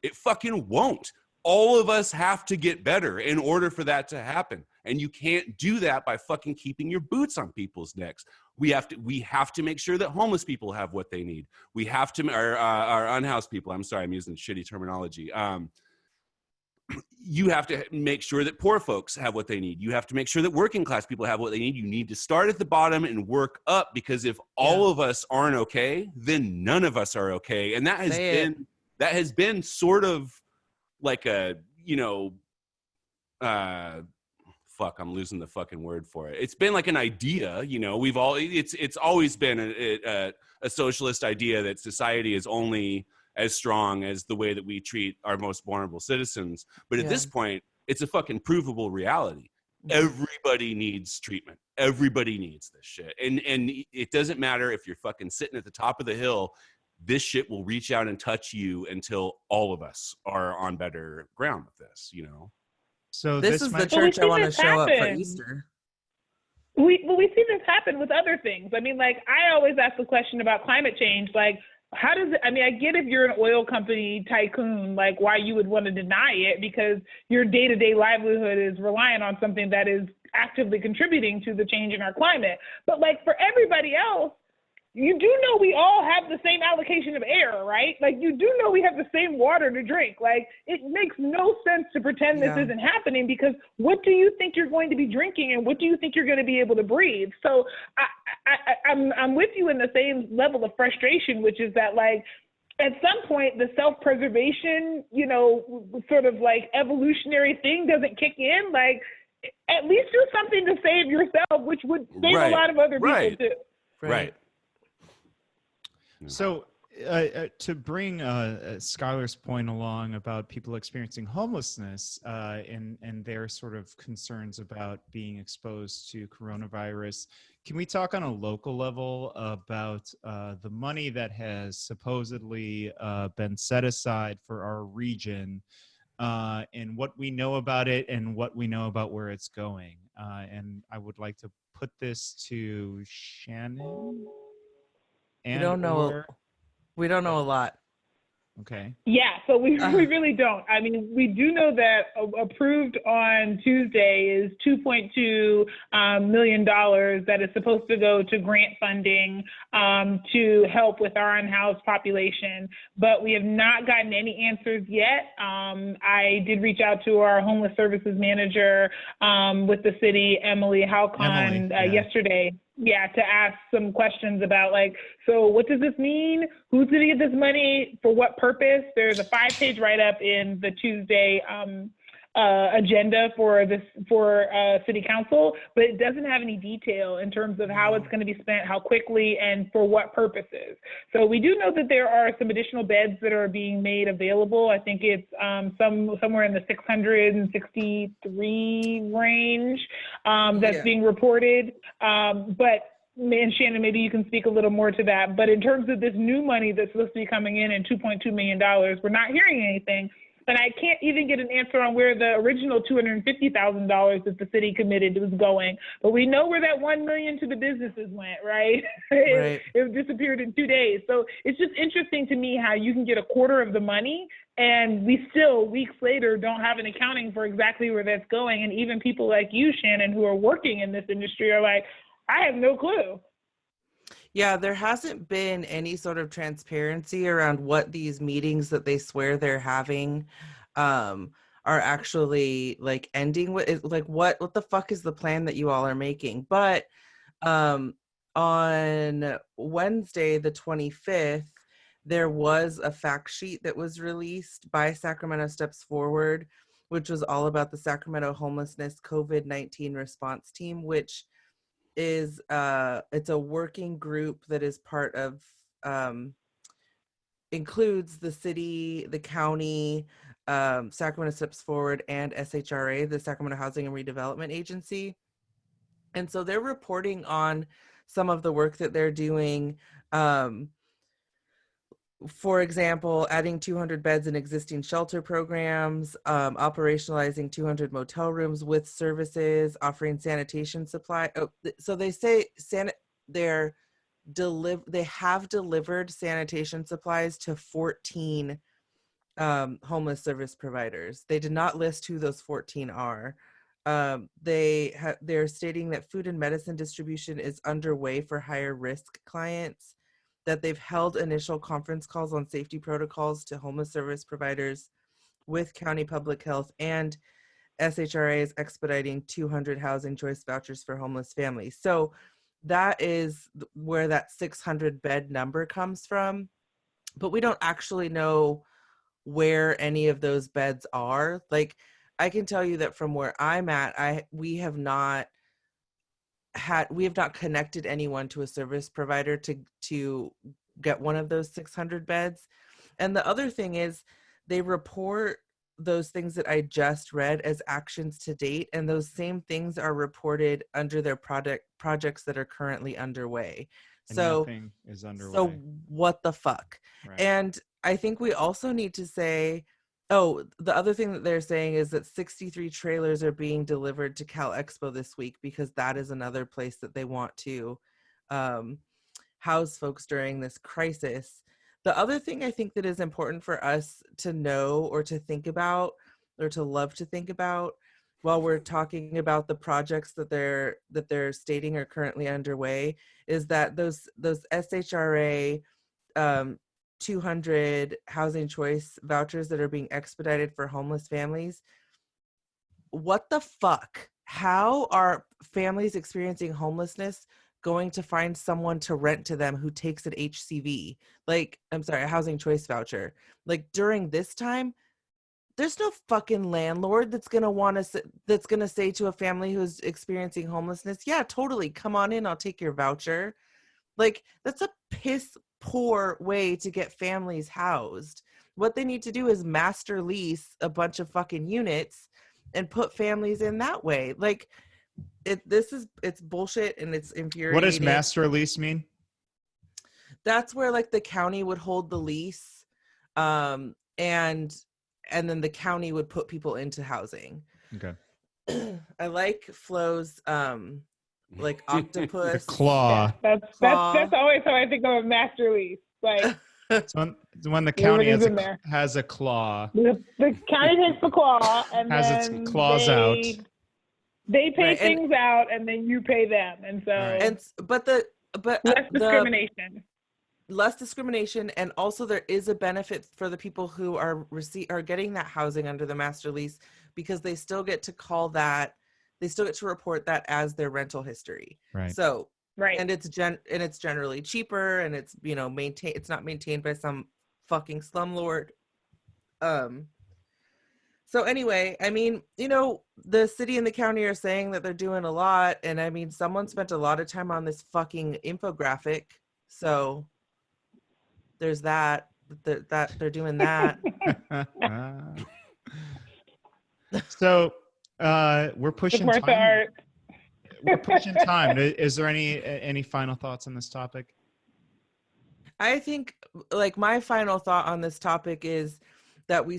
It fucking won't. All of us have to get better in order for that to happen. And you can't do that by fucking keeping your boots on people's necks. We have to make sure that homeless people have what they need. We have to, our unhoused people, I'm sorry, I'm using shitty terminology. You have to make sure that poor folks have what they need. You have to make sure that working class people have what they need. You need to start at the bottom and work up, because if all of us aren't okay, then none of us are okay. And that has been sort of like a, I'm losing the fucking word for it. It's been like an idea, it's always been a socialist idea that society is only as strong as the way that we treat our most vulnerable citizens. But at this point, it's a fucking provable reality. Everybody needs treatment. Everybody needs this shit. And it doesn't matter if you're fucking sitting at the top of the hill. This shit will reach out and touch you until all of us are on better ground with this, So this is the church I want to show up for Easter. We see this happen with other things. I mean, like, I always ask the question about climate change, like, how does it, I mean, I get if you're an oil company tycoon, like, why you would want to deny it, because your day-to-day livelihood is reliant on something that is actively contributing to the change in our climate. But like, for everybody else, you do know we all have the same allocation of air, right? Like, you do know we have the same water to drink. Like, it makes no sense to pretend this isn't happening, because what do you think you're going to be drinking, and what do you think you're going to be able to breathe? So I'm with you in the same level of frustration, which is that, like, at some point the self-preservation, sort of like evolutionary thing doesn't kick in. Like, at least do something to save yourself, which would save a lot of other people too. Right. So to bring Skyler's point along about people experiencing homelessness and their sort of concerns about being exposed to coronavirus, can we talk on a local level about the money that has supposedly been set aside for our region and what we know about it and what we know about where it's going? And I would like to put this to Shannon. We don't know a lot. Okay. Yeah, so we really don't. I mean, we do know that approved on Tuesday is $2.2 million that is supposed to go to grant funding to help with our unhoused population, but we have not gotten any answers yet. I did reach out to our homeless services manager with the city, Emily Halcon, yesterday. Yeah, to ask some questions about like, so what does this mean? Who's going to get this money? For what purpose? There's a 5-page write-up in the Tuesday agenda for city council, but it doesn't have any detail in terms of how it's going to be spent, how quickly, and for what purposes. So we do know that there are some additional beds that are being made available. I think it's somewhere in the 663 range that's being reported. But and Shannon, maybe you can speak a little more to that. But in terms of this new money that's supposed to be coming in $2.2 million, we're not hearing anything. And I can't even get an answer on where the original $250,000 that the city committed was going. But we know where that $1 million to the businesses went, right? It disappeared in 2 days. So it's just interesting to me how you can get a quarter of the money and we still, weeks later, don't have an accounting for exactly where that's going. And even people like you, Shannon, who are working in this industry are like, I have no clue. Yeah, there hasn't been any sort of transparency around what these meetings that they swear they're having are actually like ending with. Like what the fuck is the plan that you all are making? But on Wednesday, the 25th, there was a fact sheet that was released by Sacramento Steps Forward, which was all about the Sacramento homelessness COVID-19 response team, which is it's a working group that is part of includes the city, the county, Sacramento Steps Forward, and SHRA, the Sacramento Housing and Redevelopment Agency. And so they're reporting on some of the work that they're doing. For example, adding 200 beds in existing shelter programs, operationalizing 200 motel rooms with services, offering sanitation supply. So they say they have delivered sanitation supplies to 14 homeless service providers. They did not list who those 14 are. They're stating that food and medicine distribution is underway for higher risk clients, that they've held initial conference calls on safety protocols to homeless service providers with county public health, and SHRA is expediting 200 housing choice vouchers for homeless families. So that is where that 600 bed number comes from, but we don't actually know where any of those beds are. Like, I can tell you that from where I'm at, we have not connected anyone to a service provider to get one of those 600 beds. And the other thing is they report those things that I just read as actions to date, and those same things are reported under their projects that are currently underway. And so nothing is underway. So what the fuck? Right. And I think we also need to say, the other thing that they're saying is that 63 trailers are being delivered to Cal Expo this week, because that is another place that they want to house folks during this crisis. The other thing I think that is important for us to know or to think about or to love to think about while we're talking about the projects that they're stating are currently underway is that those SHRA 200 housing choice vouchers that are being expedited for homeless families. What the fuck? How are families experiencing homelessness going to find someone to rent to them who takes an HCV? Like, I'm sorry, a housing choice voucher. Like, during this time, there's no fucking landlord that's going to say to a family who's experiencing homelessness, yeah, totally, come on in, I'll take your voucher. Like, that's a piss poor way to get families housed. What they need to do is master lease a bunch of fucking units and put families in that way. Like, it's bullshit and it's infuriating. What does master lease mean? That's where like the county would hold the lease, and then the county would put people into housing. Okay. I like Flo's like octopus claw. That's always how I think of a master lease. Like So when the county Everything's in there. has a claw, The county takes the claw and has its then claws out. They pay Right, and- things out, and then you pay them, and so Right. And but less discrimination. less discrimination, and also there is a benefit for the people who are getting that housing under the master lease, because they still get to report that as their rental history. Right. So Right. and it's generally cheaper, and it's it's not maintained by some fucking slumlord. So anyway, I mean, the city and the county are saying that they're doing a lot, and I mean, someone spent a lot of time on this fucking infographic, so there's that they're doing that. So we're pushing Support the time. art. We're pushing time. Is there any final thoughts on this topic? I think, like, my final thought on this topic is that we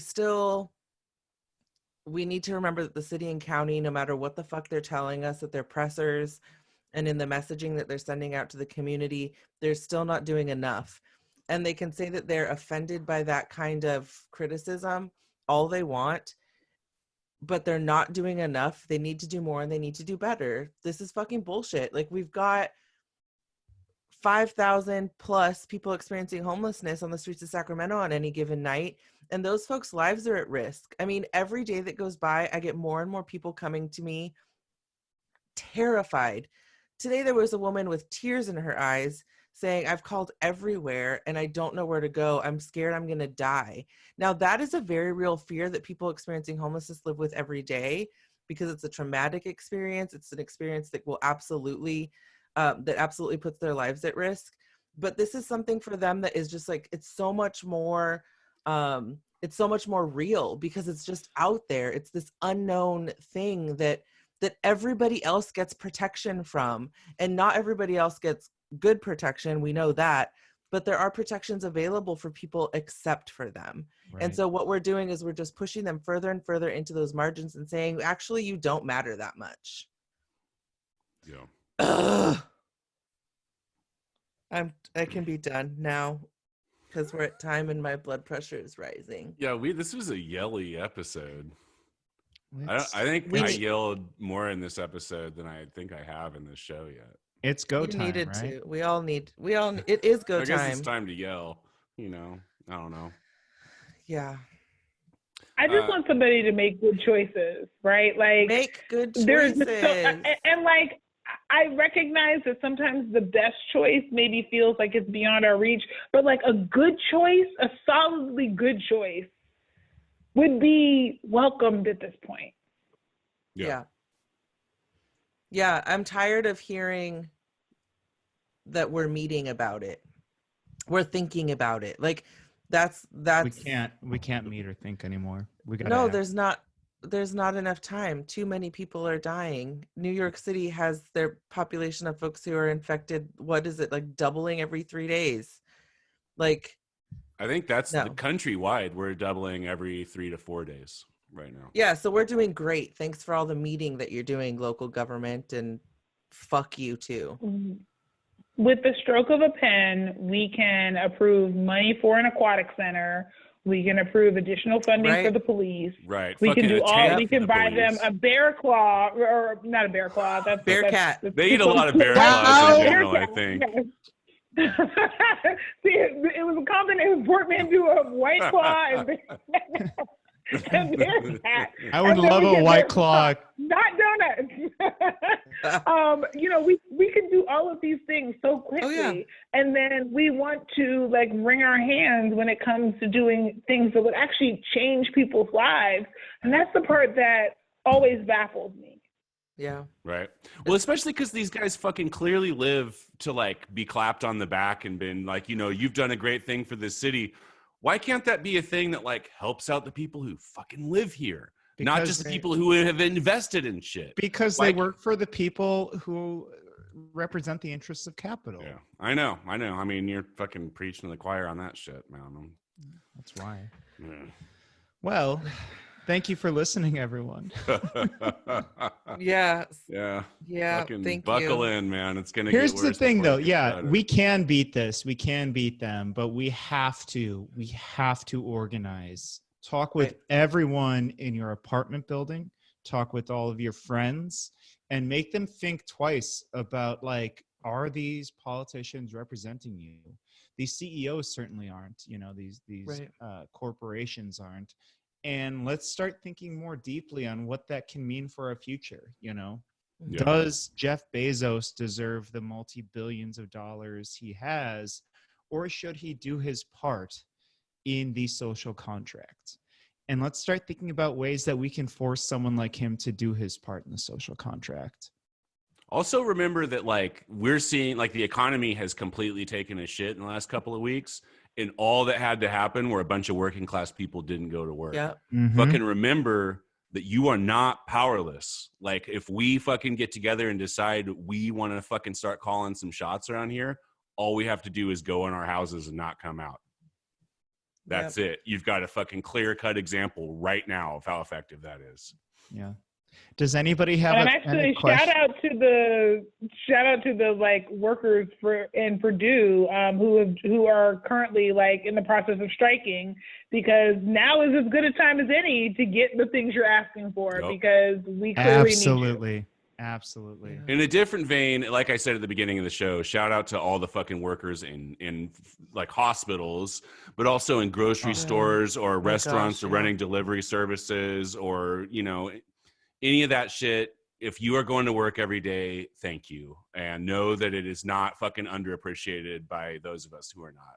need to remember that the city and county, no matter what the fuck they're telling us, that they're pressers, and in the messaging that they're sending out to the community, they're still not doing enough. And they can say that they're offended by that kind of criticism all they want, but they're not doing enough. They need to do more, and they need to do better. This is fucking bullshit. Like, we've got 5,000 plus people experiencing homelessness on the streets of Sacramento on any given night, and those folks' lives are at risk. I mean, every day that goes by, I get more and more people coming to me terrified. Today there was a woman with tears in her eyes saying, "I've called everywhere and I don't know where to go. I'm scared I'm going to die." Now, that is a very real fear that people experiencing homelessness live with every day, because it's a traumatic experience. It's an experience that will absolutely puts their lives at risk. But this is something for them that is just like, it's so much more real, because it's just out there. It's this unknown thing that everybody else gets protection from, and not everybody else gets good protection. We know that, but there are protections available for people except for them. Right. And so what we're doing is we're just pushing them further and further into those margins and saying, actually, you don't matter that much. Yeah. Ugh. I can be done now, because we're at time and my blood pressure is rising. Yeah, this was a yelly episode. I It's, think I yelled more in this episode than I think I have in this show yet. it's go You time, needed right? to. It is go I guess time. it's time to yell. I don't know. Yeah. I just want somebody to make good choices, right? Like, Make good there's choices. and like, I recognize that sometimes the best choice maybe feels like it's beyond our reach, but like a good choice, a solidly good choice, would be welcomed at this point. Yeah. I'm tired of hearing that we're meeting about it. We're thinking about it. Like, that's we can't meet or think anymore. there's not enough time. Too many people are dying. New York City has their population of folks who are infected, what is it, like doubling every 3 days? Like, I think that's the countrywide. We're doubling every 3 to 4 days right now. yeah, so we're doing great. Thanks for all the meeting that you're doing, local government, and fuck you too. With the stroke of a pen, we can approve money for an aquatic center. We can approve additional funding for the police. Right. We can do all. We can buy police. them a bear claw, or not a bear claw. That's Bearcat. They eat a lot of bear claws in general, I think. See, it was a combination portmanteau of White Claw and Bearcat. I would love a White Claw. Not donuts. We can do all of these things so quickly, and then we want to like wring our hands when it comes to doing things that would actually change people's lives, and that's the part that always baffles me. Yeah. Right. Well, especially because these guys fucking clearly live to like be clapped on the back and been like, you've done a great thing for this city. Why can't that be a thing that like helps out the people who fucking live here? Not just the people who have invested in shit. Because they work for the people who represent the interests of capital. Yeah, I know. I mean, you're fucking preaching to the choir on that shit, man. That's why. Yeah. Well, Thank you for listening, everyone. Yeah. Yeah. Yeah. Fucking Thank buckle you. in, man. It's gonna Here's get the worse. thing, before though. it gets Yeah, better. we can beat this. We can beat them, but we have to organize. Talk with Right. everyone in your apartment building. Talk with all of your friends, and make them think twice about, like, are these politicians representing you? These CEOs certainly aren't. You know, these Right. corporations aren't. And let's start thinking more deeply on what that can mean for our future. You know. Yeah. Does Jeff Bezos deserve the multi-billions of dollars he has, or should he do his part in the social contract? And let's start thinking about ways that we can force someone like him to do his part in the social contract. Also remember that, like, we're seeing, like, the economy has completely taken a shit in the last couple of weeks, and all that had to happen were a bunch of working class people didn't go to work. Yeah. Fucking remember that you are not powerless. Like, if we fucking get together and decide we want to fucking start calling some shots around here, all we have to do is go in our houses and not come out. That's it. You've got a fucking clear-cut example right now of how effective that is. Yeah. Does anybody have And a actually, question? shout out to the like workers in Purdue who are currently like in the process of striking, because now is as good a time as any to get the things you're asking for, Yep. because we clearly Absolutely. need you. Absolutely. Yeah. In a different vein, like I said at the beginning of the show, shout out to all the fucking workers in like hospitals, but also in grocery stores or restaurants or running delivery services, or, you know, any of that shit. If you are going to work every day, thank you. And know that it is not fucking underappreciated by those of us who are not.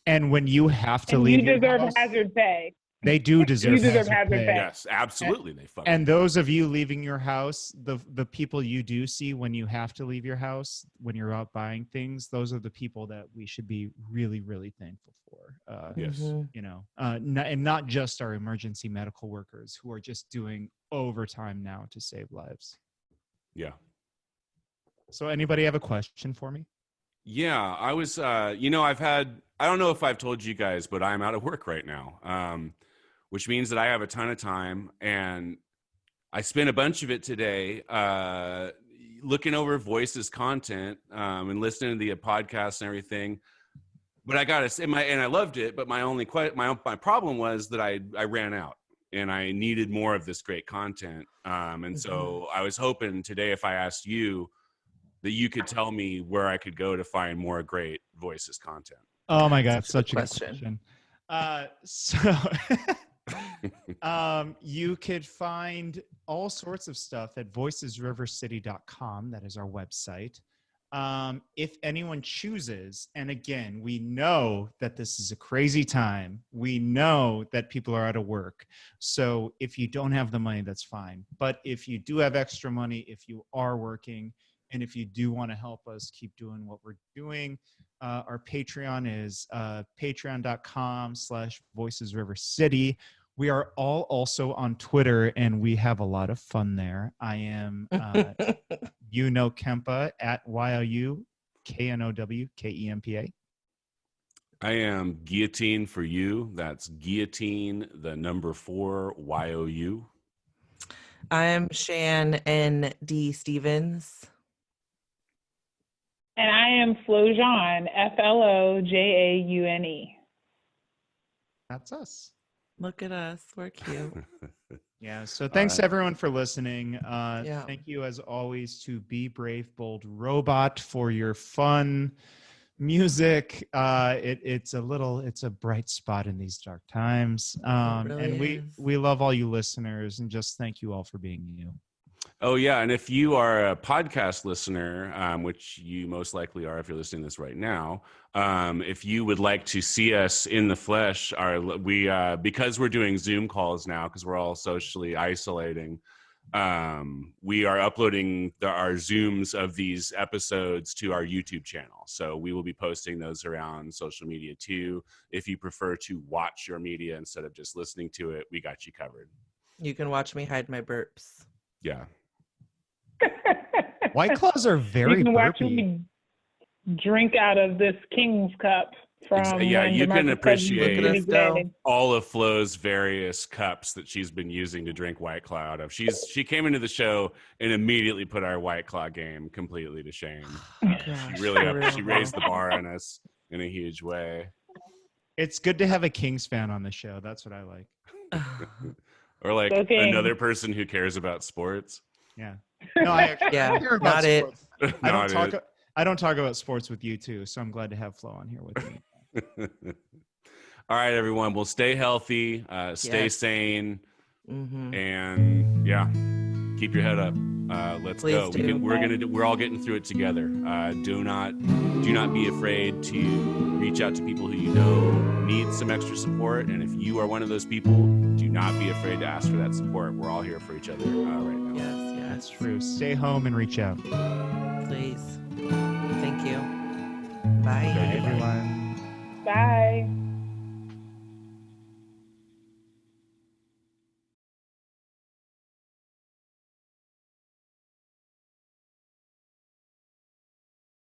And when you have to And leave you your deserve house, hazard pay. they do deserve, You deserve hazard pay. Yes, absolutely. They fucking And those of you leaving your house, the people you do see when you have to leave your house, when you're out buying things, those are the people that we should be really, really thankful for. yes. You know, and not just our emergency medical workers who are just doing overtime now to save lives. Yeah. So anybody have a question for me? Yeah, I was, you know, I don't know if I've told you guys, but I'm out of work right now, which means that I have a ton of time, and I spent a bunch of it today looking over Voice's content and listening to the podcast and everything. But I got to say, and I loved it, but my problem was that I ran out, and I needed more of this great content. And so I was hoping today, if I asked you, that you could tell me where I could go to find more great Voices content. Oh my God, such a good question. So you could find all sorts of stuff at voicesrivercity.com. That is our website. If anyone chooses, and again, we know that this is a crazy time. We know that people are out of work. So if you don't have the money, that's fine. But if you do have extra money, if you are working, and if you do want to help us keep doing what we're doing, our Patreon is patreon.com/voicesrivercity. We are all also on Twitter, and we have a lot of fun there. I am, Kempa at YOUKNOWKEMPA. I am Guillotine for You. That's Guillotine, the number 4, YOU. I'm Shannon D.Stevens. And I am Flojaune, FLOJAUNE. That's us. Look at us. We're cute. Yeah. So thanks everyone for listening. Yeah. Thank you as always to Be Brave Bold Robot for your fun music. It's a bright spot in these dark times. really And is. we love all you listeners, and just thank you all for being you. Oh, yeah. And if you are a podcast listener, which you most likely are if you're listening to this right now, if you would like to see us in the flesh, because we're doing Zoom calls now, because we're all socially isolating, we are uploading our Zooms of these episodes to our YouTube channel. So we will be posting those around social media too. If you prefer to watch your media instead of just listening to it, we got you covered. You can watch me hide my burps. Yeah. White Claws are very You can watch burpy. me drink out of this King's cup. from Yeah, when you can DeMarcus Cousins Look at appreciate us was go. granted. all of Flo's various cups that she's been using to drink White Claw out of. She came into the show and immediately put our White Claw game completely to shame. Gosh, She raised the bar on us in a huge way. It's good to have a Kings fan on the show. That's what I like. Or like Okay. another person who cares about sports. Yeah. No, I actually Yeah, I care about not it. sports. Not I don't talk about sports with you too, so I'm glad to have Flo on here with me. it. All right, everyone. Well, stay healthy, stay Yes. sane, Mm-hmm. and yeah, keep your head up. Let's Please go. do. We're all getting through it together. Do not be afraid to reach out to people who you know need some extra support. And if you are one of those people, do not be afraid to ask for that support. We're all here for each other right now. Yes, That's true. Stay home and reach out. please. Thank you. Bye. Bye, everyone. Bye.